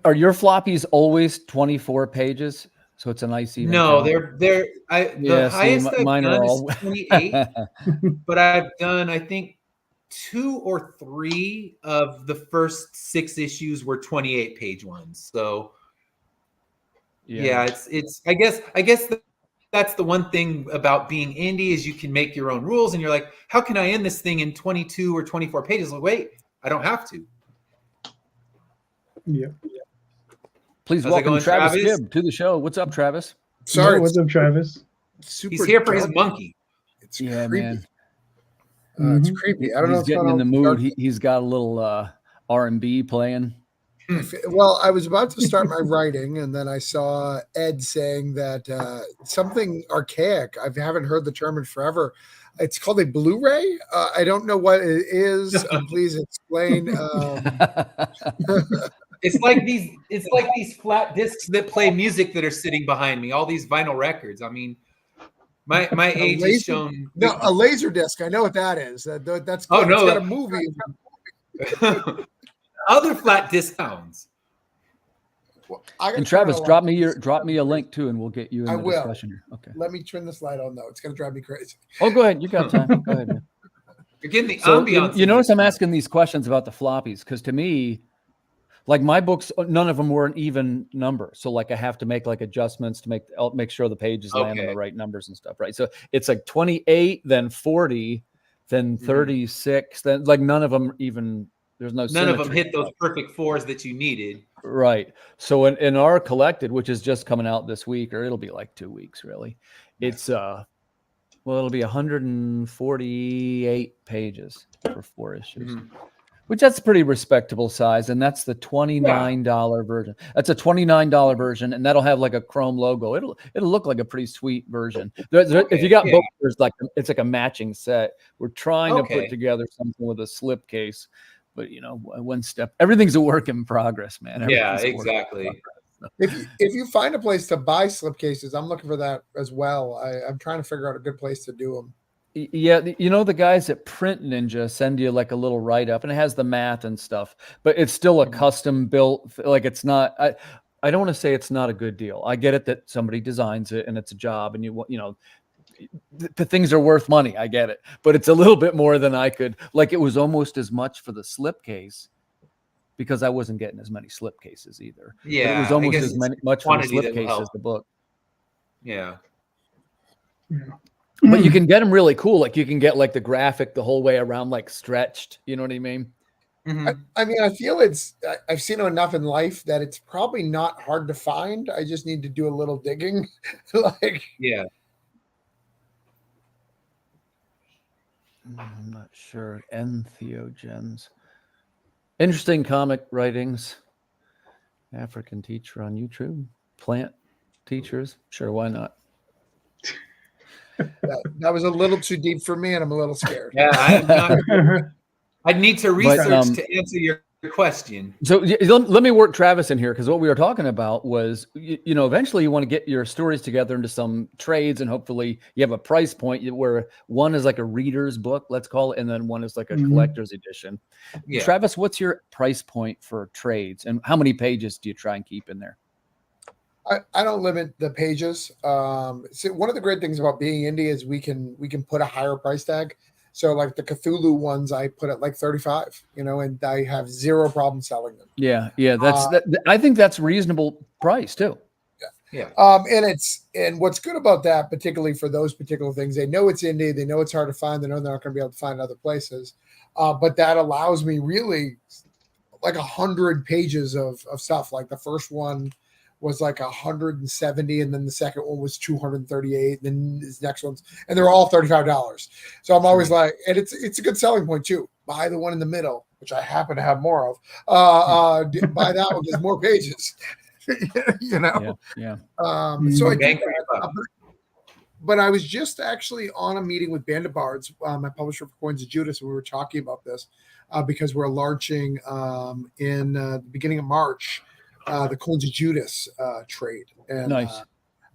Speaker 1: Are your floppies always 24 pages? So it's a nice even.
Speaker 3: No, the highest I've done is 28, but I've done, I think, 2 or 3 of the first 6 issues were 28-page ones. So it's I guess that's the one thing about being indie, is you can make your own rules, and you're like, how can I end this thing in 22 or 24 pages? Like, wait, I don't have to.
Speaker 2: Yeah.
Speaker 1: Please welcome Travis Gibb to the show. What's up, Travis?
Speaker 2: Sorry, what's up, Travis?
Speaker 3: He's here for his monkey.
Speaker 4: It's creepy.
Speaker 1: Man.
Speaker 4: It's creepy. I don't know.
Speaker 1: He's getting in the mood. He's got a little R&B playing.
Speaker 4: Well, I was about to start my writing, and then I saw Ed saying that something archaic. I haven't heard the term in forever. It's called a Blu-ray. I don't know what it is. Please explain.
Speaker 3: It's like these flat discs that play music that are sitting behind me. All these vinyl records. I mean, my age is shown.
Speaker 4: No, a laser disc. I know what that is. That's good.
Speaker 3: Oh, no,
Speaker 4: it's got a movie.
Speaker 3: Other flat disc sounds.
Speaker 1: And Travis, drop me a link too, and we'll get you in the discussion here. Okay.
Speaker 4: Let me turn this light on though. It's gonna drive me crazy.
Speaker 1: Oh, go ahead. You got time. Go ahead, man.
Speaker 3: You're getting the
Speaker 1: So
Speaker 3: ambiance.
Speaker 1: you notice I'm asking these questions about the floppies because to me, like my books, none of them were an even number. So like I have to make like adjustments to make sure the pages land on the right numbers and stuff, right? So it's like 28, then 40, then 36, then like none of them even. There's no
Speaker 3: none of them hit those perfect fours that you needed.
Speaker 1: Right. So in our collected, which is just coming out this week, or it'll be like 2 weeks, really. It's well, it'll be 148 pages for 4 issues, which that's a pretty respectable size, and that's the $29 version. That's a $29 version, and that'll have like a chrome logo. It'll look like a pretty sweet version. If you got both, there's like it's like a matching set. We're trying to put together something with a slipcase. But one step. Everything's a work in progress, man.
Speaker 3: Yeah, exactly.
Speaker 4: If you find a place to buy slipcases, I'm looking for that as well. I'm trying to figure out a good place to do them.
Speaker 1: Yeah, the guys at Print Ninja send you like a little write up, and it has the math and stuff. But it's still a custom built. Like it's not. I don't want to say it's not a good deal. I get it that somebody designs it and it's a job, and the things are worth money. I get it, but it's a little bit more than I could. Like it was almost as much for the slipcase because I wasn't getting as many slipcases either.
Speaker 3: Yeah,
Speaker 1: but it was almost as much for the slipcase as the book.
Speaker 3: Yeah.
Speaker 1: But you can get them really cool. Like you can get like the graphic the whole way around, like stretched. You know what I mean?
Speaker 4: I mean, I feel I've seen enough in life that it's probably not hard to find. I just need to do a little digging.
Speaker 3: Yeah.
Speaker 1: I'm not sure. Entheogens. Interesting comic writings. African teacher on YouTube. Plant teachers. Sure, why not?
Speaker 4: That was a little too deep for me, and I'm a little scared.
Speaker 3: Yeah, I'd need to research to answer your question.
Speaker 1: So let me work Travis in here, because what we were talking about was, eventually you want to get your stories together into some trades, and hopefully you have a price point where one is like a reader's book, let's call it, and then one is like a collector's edition. Yeah. Travis, what's your price point for trades, and how many pages do you try and keep in there?
Speaker 4: I don't limit the pages. So one of the great things about being indie is we can put a higher price tag. So like the Cthulhu ones, I put at like 35, and I have zero problem selling them.
Speaker 1: Yeah. I think that's reasonable price too.
Speaker 3: Yeah.
Speaker 4: And what's good about that, particularly for those particular things, they know it's indie, they know it's hard to find, they know they're not going to be able to find other places. But that allows me really like 100 pages of stuff. Like the first one was like 170, and then the second one was 238, and then this next one's, and they're all $35. So I'm always like, and it's a good selling point too. Buy the one in the middle, which I happen to have more of. Buy that one, there's more pages.
Speaker 1: Yeah.
Speaker 4: So I did that, but I was just actually on a meeting with Band of Bards, my publisher for Coins of Judas, and we were talking about this because we're launching in the beginning of March. The Coins of Judas trade. And,
Speaker 1: nice.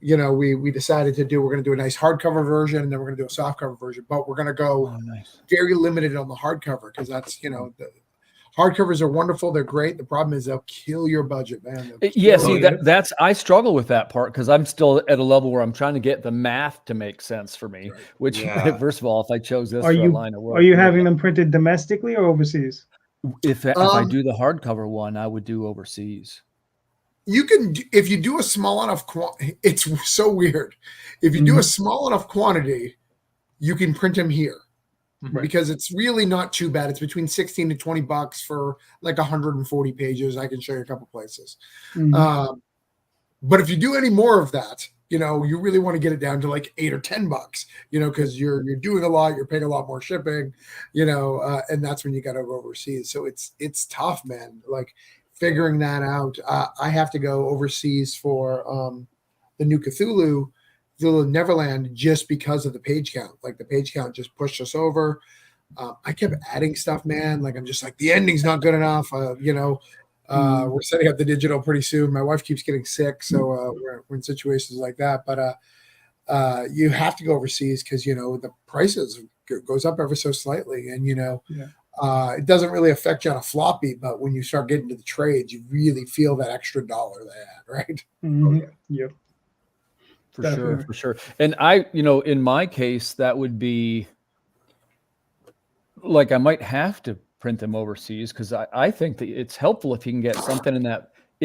Speaker 4: We decided we're going to do a nice hardcover version, and then we're going to do a softcover version, but we're going to go very limited on the hardcover, because that's, the hardcovers are wonderful. They're great. The problem is they'll kill your budget, man.
Speaker 1: That's I struggle with that part, because I'm still at a level where I'm trying to get the math to make sense for me, which first of all, if I chose this for a line of work.
Speaker 2: Are you having them printed domestically or overseas?
Speaker 1: If I do the hardcover one, I would do overseas.
Speaker 4: You can, if you do a small enough it's so weird. If you do a small enough quantity, you can print them here, because it's really not too bad. It's between $16 to $20 for like 140 pages. I can show you a couple places. But if you do any more of that, you really want to get it down to like $8 or $10, because you're doing a lot, you're paying a lot more shipping, and that's when you got to go overseas. So it's tough, man. Like figuring that out. I have to go overseas for the new Cthulhu Neverland just because of the page count. Like the page count just pushed us over. I kept adding stuff, man. Like I'm just like the ending's not good enough. We're setting up the digital pretty soon. My wife keeps getting sick, so we're in situations like that. But you have to go overseas because the prices goes up ever so slightly, and it doesn't really affect you on a floppy. But when you start getting to the trades, you really feel that extra dollar they add, right?
Speaker 2: Mm-hmm. Yep.
Speaker 1: For sure. And I, in my case, that would be like I might have to print them overseas because I think that it's helpful if you can get something in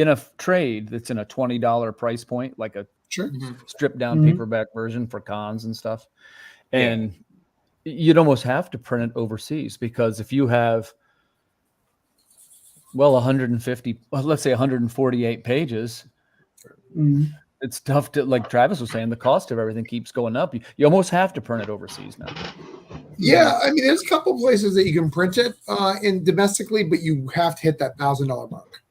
Speaker 1: a trade that's in a $20 price point, like a stripped down paperback version for cons and stuff. And you'd almost have to print it overseas because if you have 150, let's say 148 pages, it's tough to, like Travis was saying, the cost of everything keeps going up. You almost have to print it overseas now.
Speaker 4: Yeah, I mean, there's a couple places that you can print it in domestically, but you have to hit that $1,000 mark,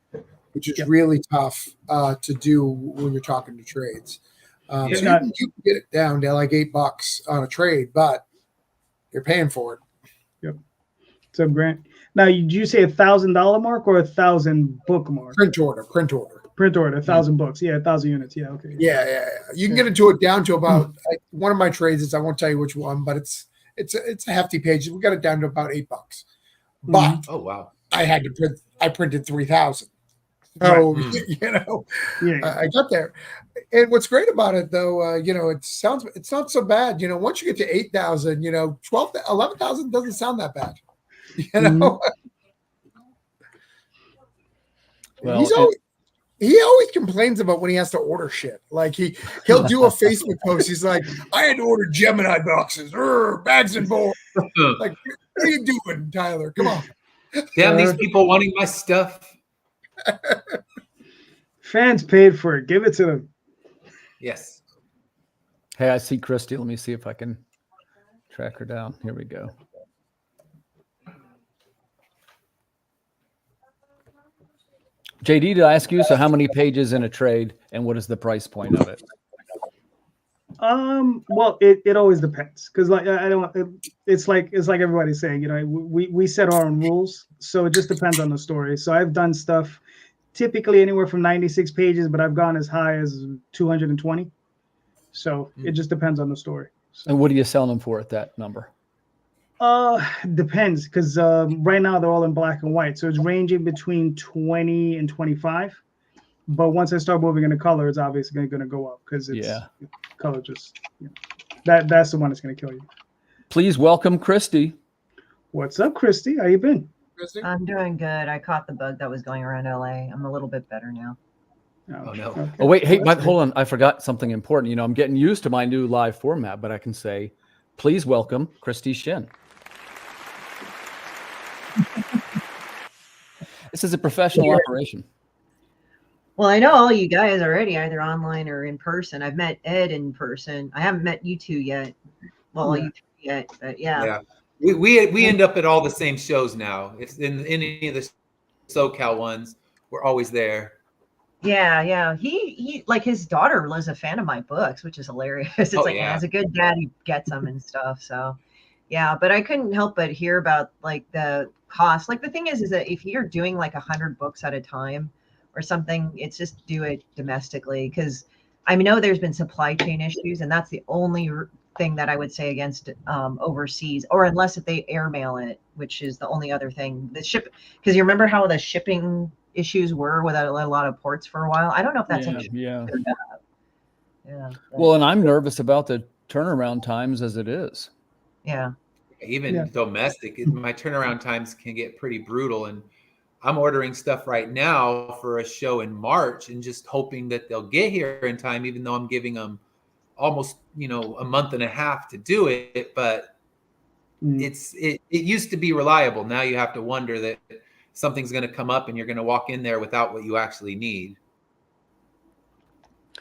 Speaker 4: which is really tough to do when you're talking to trades. So you can get it down to like $8 on a trade, but you're paying for it.
Speaker 2: Yep. So Grant, now did you say $1,000 mark or 1,000 book mark?
Speaker 4: Print order.
Speaker 2: 1,000 books. Yeah, 1,000 units. Yeah, okay.
Speaker 4: Yeah. You can get it down to about one of my trades is I won't tell you which one, but it's a hefty page. We got it down to about $8. But
Speaker 3: oh wow,
Speaker 4: I printed 3,000. So I got there. And what's great about it though, it's not so bad. Once you get to 8,000, 11,000 doesn't sound that bad.
Speaker 1: Well,
Speaker 4: he always complains about when he has to order shit. Like he'll do a Facebook post. He's like, I had to order Gemini boxes, bags and boards. Like, what are you doing, Tyler? Come on.
Speaker 3: Damn these people wanting my stuff.
Speaker 2: Fans paid for it. Give it to them.
Speaker 3: Yes.
Speaker 1: Hey, I see Christy. Let me see if I can track her down. Here we go. JD, did I ask you, so how many pages in a trade and what is the price point of it?
Speaker 2: Well, it always depends because like it's like everybody's saying, we set our own rules, so it just depends on the story. So I've done stuff typically anywhere from 96 pages, but I've gone as high as 220. So it just depends on the story. So.
Speaker 1: And what are you selling them for at that number?
Speaker 2: Depends because right now they're all in black and white, so it's ranging between 20 and 25. But once I start moving into color, it's obviously going to go up because it's color just that's the one that's going to kill you.
Speaker 1: Please welcome Christy.
Speaker 2: What's up, Christy? How you been?
Speaker 4: Christy?
Speaker 5: I'm doing good. I caught the bug that was going around LA. I'm a little bit better now.
Speaker 3: Oh no.
Speaker 2: Okay.
Speaker 1: Oh wait, hey,
Speaker 2: Well,
Speaker 1: but hold on. I forgot something important. I'm getting used to my new live format, but I can say, please welcome Christy Shin. This is a professional operation.
Speaker 5: Well, I know all you guys already, either online or in person. I've met Ed in person. I haven't met you two yet. Well, you three yet, but yeah.
Speaker 3: We end up at all the same shows now. It's in any of the SoCal ones. We're always there.
Speaker 5: Yeah. He like his daughter was a fan of my books, which is hilarious. It's as a good dad, he gets them and stuff. So yeah, but I couldn't help but hear about like the cost. Like the thing is that if you're doing like 100 books at a time or something, it's just do it domestically because I know there's been supply chain issues, and that's the only thing that I would say against overseas, or unless if they airmail it, which is the only other thing. The ship, because you remember how the shipping issues were with a lot of ports for a while. I don't know if that's
Speaker 1: yeah.
Speaker 5: Yeah.
Speaker 1: Well, and I'm nervous about the turnaround times as it is.
Speaker 5: Yeah.
Speaker 3: Even domestic, my turnaround times can get pretty brutal, and I'm ordering stuff right now for a show in March and just hoping that they'll get here in time, even though I'm giving them almost, a month and a half to do it. But it used to be reliable. Now you have to wonder that something's going to come up and you're going to walk in there without what you actually need.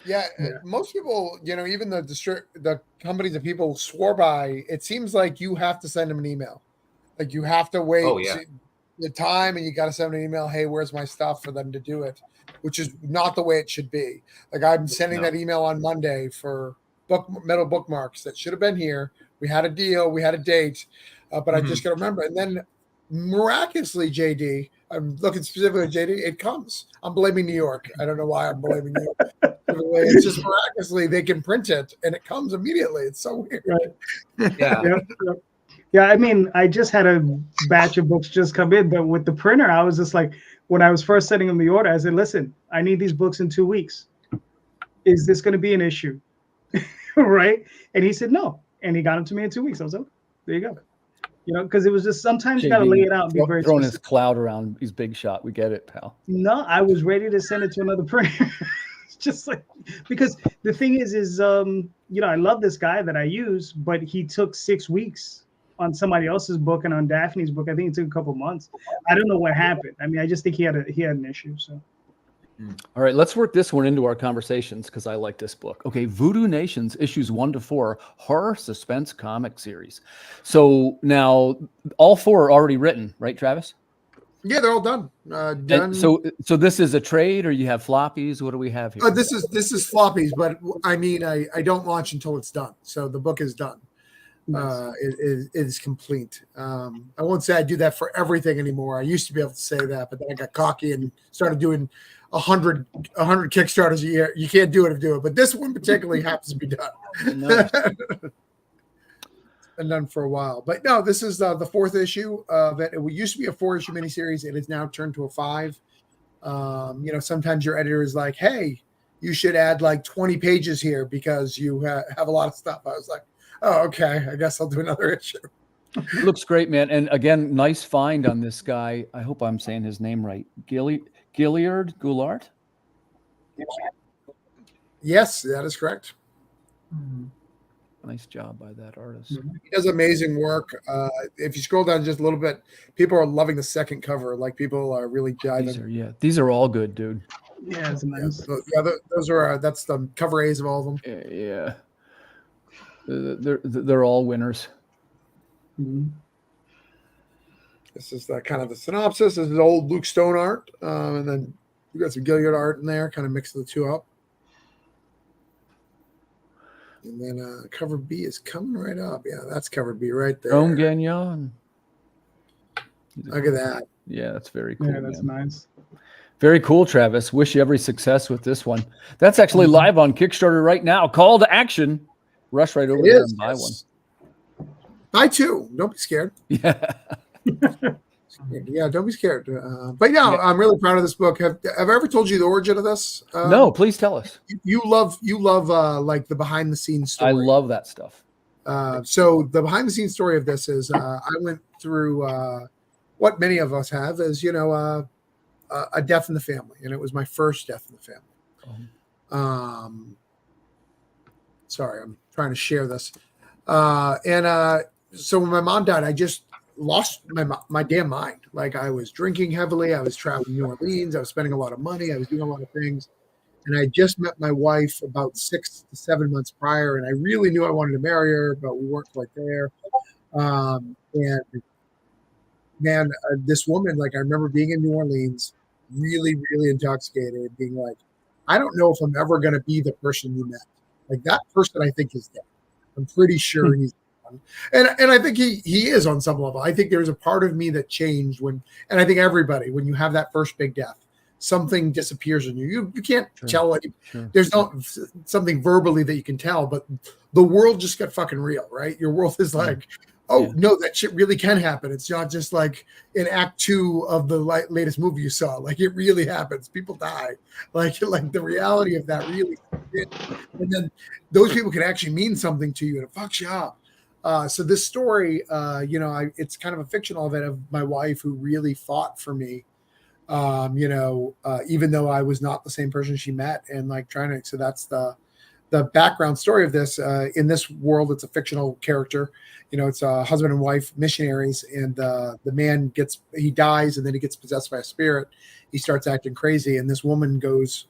Speaker 4: Yeah, most people, even the companies that people swore by, it seems like you have to send them an email. Like you have to wait.
Speaker 3: Oh, yeah.
Speaker 4: the time, and you got to send an email, hey, where's my stuff, for them to do it, which is not the way it should be. Like, I'm sending that email on Monday for metal bookmarks that should have been here. We had a deal, we had a date, but I just got to remember. And then miraculously, JD, I'm looking specifically at JD, it comes. I'm blaming New York. I don't know why I'm blaming New York. It's just miraculously they can print it and it comes immediately. It's so weird.
Speaker 2: Right.
Speaker 3: Yeah.
Speaker 2: Yeah, I mean, I just had a batch of books just come in, but with the printer, I was just like, when I was first sending him the order, I said, listen, I need these books in 2 weeks. Is this going to be an issue? Right? And he said, no. And he got them to me in 2 weeks. I was like, there you go. You know, because it was just sometimes you got to lay it out and be very
Speaker 1: throwing
Speaker 2: specific.
Speaker 1: his cloud around. He's big shot. We get it, pal.
Speaker 2: No, I was ready to send it to another printer. It's just like, because the thing is, you know, I love this guy that I use, but he took 6 weeks on somebody else's book, and on Daphne's book, I think it took a couple months. I don't know what happened. I mean, I just think he had an issue. So,
Speaker 1: all right, let's work this one into our conversations because I like this book. Okay, Voodoo Nations issues 1 to 4 horror suspense comic series. So now all 4 are already written, right, Travis?
Speaker 4: Yeah, they're all done.
Speaker 1: And so this is a trade, or you have floppies? What do we have here?
Speaker 4: This is floppies, but I mean, I don't launch until it's done. So the book is done. It is complete. I won't say I do that for everything anymore. I used to be able to say that, but then I got cocky and started doing 100 Kickstarters a year. You can't do it, but this one particularly happens to be done.
Speaker 1: Nice.
Speaker 4: It's been done for a while, but no, this is the 4th issue of it. It used to be a 4-issue miniseries. It is now turned to a 5. You know, sometimes your editor is like, hey, you should add like 20 pages here because you have a lot of stuff. I was like, oh, okay, I guess I'll do another issue.
Speaker 1: It looks great, man. And again, nice find on this guy. I hope I'm saying his name right. Goulart?
Speaker 4: Yes, that is correct.
Speaker 1: Nice job by that artist.
Speaker 4: He does amazing work. If you scroll down just a little bit, people are loving the second cover. Like, people are really jiving.
Speaker 1: These are all good, dude.
Speaker 2: yeah, it's nice.
Speaker 4: Those are that's the cover A's of all of them.
Speaker 1: Yeah. They're all winners.
Speaker 4: This is the kind of the synopsis. This is old Luke Stone art, and then we got some Gilliard art in there, kind of mix the two up. And then cover B is coming right up. Yeah, that's cover B right there.
Speaker 1: Rome Gagnon.
Speaker 4: Look at that.
Speaker 1: Yeah, that's very cool.
Speaker 2: Yeah, that's nice.
Speaker 1: Very cool, Travis. Wish you every success with this one. That's actually live on Kickstarter right now. Call to action. Rush right over there and buy one.
Speaker 4: Buy 2. Don't be scared.
Speaker 1: Yeah.
Speaker 4: Yeah, don't be scared. But yeah, I'm really proud of this book. Have I ever told you the origin of this?
Speaker 1: No, please tell us.
Speaker 4: You love like the behind the scenes story.
Speaker 1: I love that stuff.
Speaker 4: So the behind the scenes story of this is I went through what many of us have, is, you know, a death in the family, and it was my first death in the family. Sorry, I'm trying to share this. So when my mom died, I just lost my damn mind. Like, I was drinking heavily. I was traveling to New Orleans. I was spending a lot of money. I was doing a lot of things. And I just met my wife about 6 to 7 months prior. And I really knew I wanted to marry her, but we weren't quite there. And man, this woman, like, I remember being in New Orleans, really, really intoxicated, being like, I don't know if I'm ever going to be the person you met. Like, that person I think is dead. I'm pretty sure he's gone. And I think he is on some level. I think there's a part of me that changed and I think everybody, when you have that first big death, something disappears in you. You can't tell it. There's no something verbally that you can tell, but the world just got fucking real, right? Your world is like, no, that shit really can happen. It's not just like in Act 2 of the latest movie you saw. Like, it really happens. People die. Like the reality of that really. And then those people can actually mean something to you, and it fucks you up. So this story, it's kind of a fictional event of my wife who really fought for me. Even though I was not the same person she met, and like trying to. So that's the background story of this. In this world, it's a fictional character. It's a husband and wife missionaries, and the man dies, and then he gets possessed by a spirit. He starts acting crazy, and this woman goes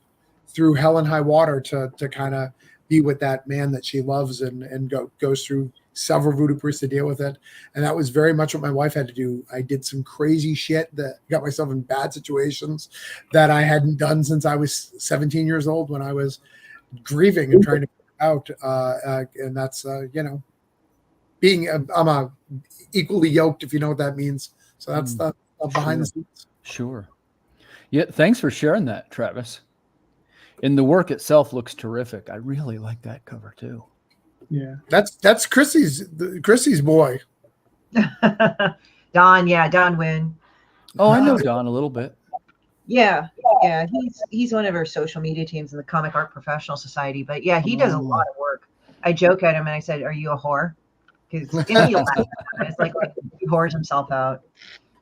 Speaker 4: through hell and high water to kind of be with that man that she loves, and goes through several voodoo priests to deal with it. And that was very much what my wife had to do. I did some crazy shit that got myself in bad situations that I hadn't done since I was 17 years old, when I was grieving and trying to figure out. And that's, I'm a equally yoked, if you know what that means. So that's the behind the scenes.
Speaker 1: Sure. Yeah. Thanks for sharing that, Travis. And the work itself looks terrific. I really like that cover too.
Speaker 2: Yeah.
Speaker 4: That's Chrissy's boy.
Speaker 5: Don Wynn.
Speaker 1: Oh, I know Don a little bit.
Speaker 5: Yeah, he's one of our social media teams in the Comic Art Professional Society. But yeah, he does a lot of work. I joke at him and I said, "Are you a whore?" Because it's like he whores himself out.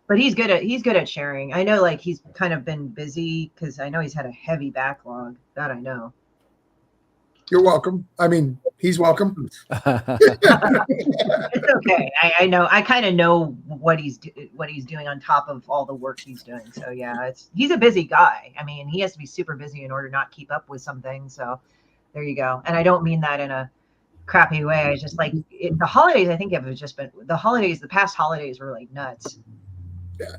Speaker 5: But he's good at sharing. I know, like, he's kind of been busy because I know he's had a heavy backlog. That I know.
Speaker 4: You're welcome. I mean, he's welcome.
Speaker 5: It's okay. I know. I kind of know what he's doing on top of all the work he's doing. So yeah, he's a busy guy. I mean, he has to be super busy in order to not keep up with some things. So there you go. And I don't mean that in a crappy way. I just like the holidays. I think have just been the holidays. The past holidays were like nuts.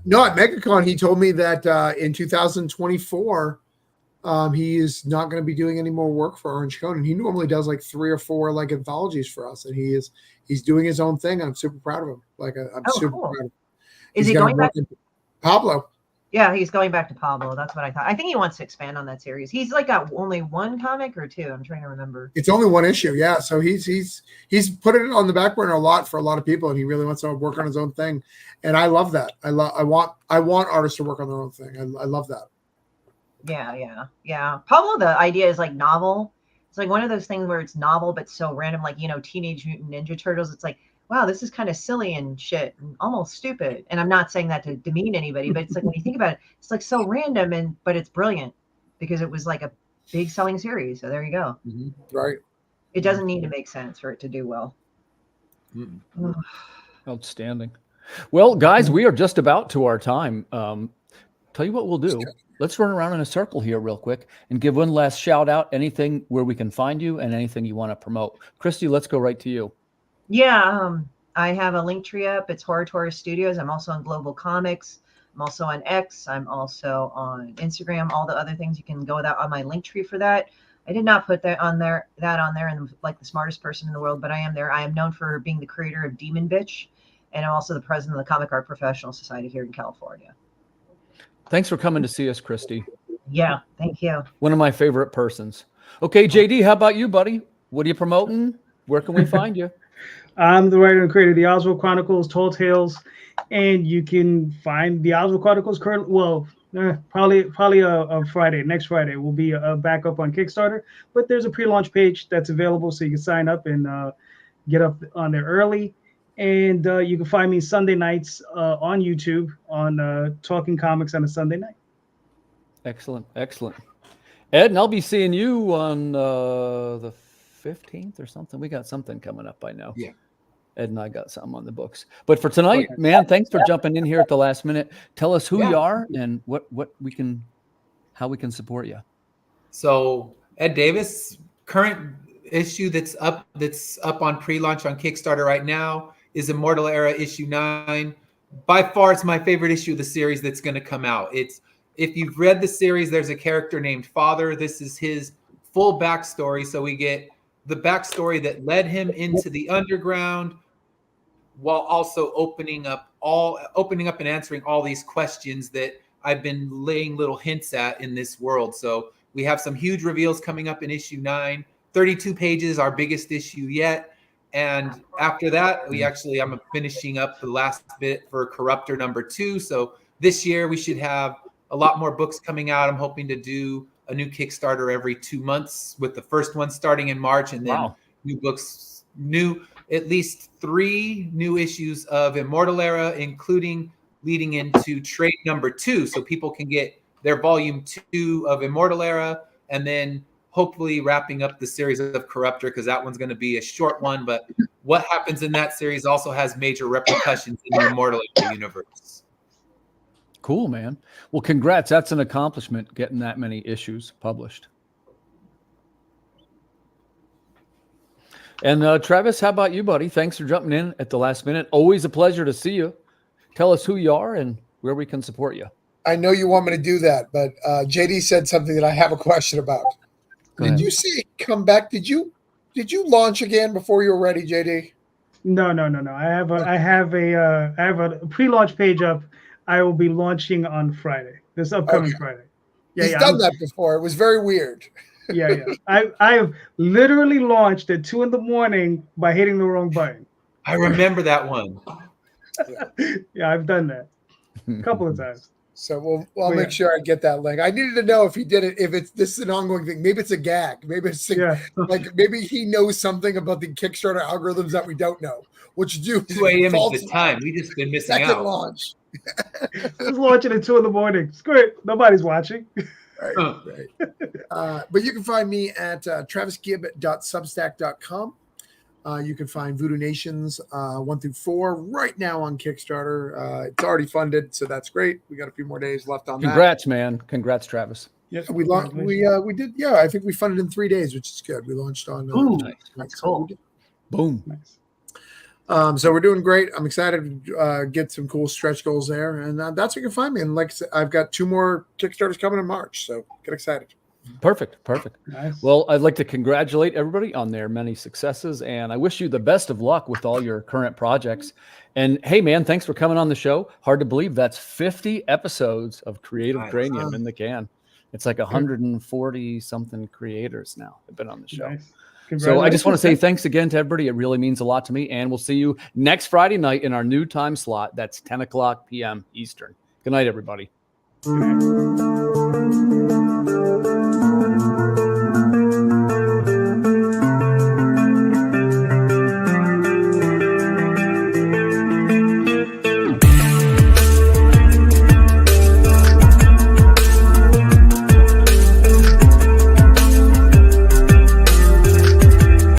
Speaker 4: No, at MegaCon, he told me that in 2024. He is not going to be doing any more work for Orange Cone, and he normally does like 3 or 4 like anthologies for us, and he's doing his own thing. I'm super proud of him. Like I'm super
Speaker 5: cool.
Speaker 4: proud of him.
Speaker 5: Is he going back to
Speaker 4: Pablo?
Speaker 5: Yeah, he's going back to Pablo. That's what I thought. I think he wants to expand on that series. He's like got only one comic or 2. I'm trying to remember.
Speaker 4: It's only 1 issue, yeah. So he's put it on the back burner a lot for a lot of people, and he really wants to work on his own thing, and I love that. I want artists to work on their own thing. I love that.
Speaker 5: Yeah. Pablo, the idea is like novel. It's like one of those things where it's novel but so random, like, Teenage Mutant Ninja Turtles. It's like, wow, this is kind of silly and shit and almost stupid. And I'm not saying that to demean anybody, but it's like when you think about it, it's like so random but it's brilliant because it was like a big selling series. So there you go.
Speaker 4: Mm-hmm. Right.
Speaker 5: It doesn't need to make sense for it to do well.
Speaker 1: Outstanding. Well, guys, we are just about to our time. Tell you what we'll do. Let's run around in a circle here real quick and give one last shout out, anything where we can find you and anything you want to promote. Christy, let's go right to you.
Speaker 5: Yeah, I have a link tree up. It's Horror Taurus Studios. I'm also on Global Comics. I'm also on X. I'm also on Instagram. All the other things, you can go on my link tree for that. I did not put that on there, and like the smartest person in the world, but I am there. I am known for being the creator of Demon Bitch, and I'm also the president of the Comic Art Professional Society here in California.
Speaker 1: Thanks for coming to see us, Christy.
Speaker 5: Yeah, thank you.
Speaker 1: One of my favorite persons. Okay, JD, how about you, buddy? What are you promoting? Where can we find you?
Speaker 2: I'm the writer and creator of the Oswald Chronicles, Tall Tales, and you can find the Oswald Chronicles currently. Well, probably a Friday. Next Friday will be back up on Kickstarter, but there's a pre-launch page that's available, so you can sign up and get up on there early. And you can find me Sunday nights on YouTube on Talking Comics on a Sunday night.
Speaker 1: Excellent. Ed, and I'll be seeing you on the 15th or something. We got something coming up by now.
Speaker 3: Yeah.
Speaker 1: Ed and I got something on the books. But for tonight, man, thanks for jumping in here at the last minute. Tell us who you are and how we can support you. So
Speaker 3: Ed Davis, current issue that's up on pre-launch on Kickstarter right now is Immortal Era issue 9. By far, it's my favorite issue of the series that's going to come out. If you've read the series, there's a character named Father. This is his full backstory. So we get the backstory that led him into the underground, while also opening up and answering all these questions that I've been laying little hints at in this world. So we have some huge reveals coming up in issue 9. 32 pages, our biggest issue yet. And after that, I'm finishing up the last bit for Corruptor number 2. So this year we should have a lot more books coming out. I'm hoping to do a new Kickstarter every 2 months, with the first one starting in March, and then new books, at least 3 new issues of Immortal Era, including leading into trade number 2. So people can get their volume 2 of Immortal Era, and then hopefully wrapping up the series of Corruptor, because that one's going to be a short one. But what happens in that series also has major repercussions in the Immortal Era universe.
Speaker 1: Cool, man. Well, congrats. That's an accomplishment, getting that many issues published. And Travis, how about you, buddy? Thanks for jumping in at the last minute. Always a pleasure to see you. Tell us who you are and where we can support you.
Speaker 4: I know you want me to do that, but JD said something that I have a question about.
Speaker 1: Go
Speaker 4: Did
Speaker 1: ahead.
Speaker 4: you see it come back? Did you launch again before you were ready, JD?
Speaker 2: No. I have a pre-launch page up. I will be launching on Friday. This upcoming Friday.
Speaker 4: He's done that before. It was very weird.
Speaker 2: Yeah. I have literally launched at 2 a.m. by hitting the wrong button.
Speaker 3: I remember that one.
Speaker 2: Yeah, I've done that a couple of times.
Speaker 4: So I'll make sure I get that link. I needed to know if he did it. If this is an ongoing thing, maybe it's a gag. Maybe it's like maybe he knows something about the Kickstarter algorithms that we don't know. Which
Speaker 3: 2 a.m. is the time. We just been missing
Speaker 4: second
Speaker 3: out.
Speaker 4: launch.
Speaker 2: Just launching at 2 a.m. Screw it. Nobody's watching.
Speaker 4: Right. But you can find me at travisgibb.substack.com. You can find Voodoo Nations 1 through 4 right now on Kickstarter. It's already funded, so that's great. We got a few more days left on
Speaker 1: Congrats, man. Congrats, Travis.
Speaker 2: Yes,
Speaker 4: that. We did. Yeah, I think we funded in 3 days, which is good. We launched on.
Speaker 5: That's cool.
Speaker 1: Boom.
Speaker 2: Nice.
Speaker 4: So we're doing great. I'm excited to get some cool stretch goals there, and that's where you can find me. And like I said, I've got 2 more Kickstarters coming in March, so get excited.
Speaker 1: Perfect.
Speaker 2: Nice.
Speaker 1: Well, I'd like to congratulate everybody on their many successes, and I wish you the best of luck with all your current projects. And hey, man, thanks for coming on the show. Hard to believe that's 50 episodes of Creative Cranium in the can. It's like 140 something creators now have been on the show.
Speaker 2: Nice.
Speaker 1: So I just want to say thanks again to everybody. It really means a lot to me. And we'll see you next Friday night in our new time slot. That's 10 o'clock p.m. Eastern. Good night, everybody.
Speaker 2: Congratulations.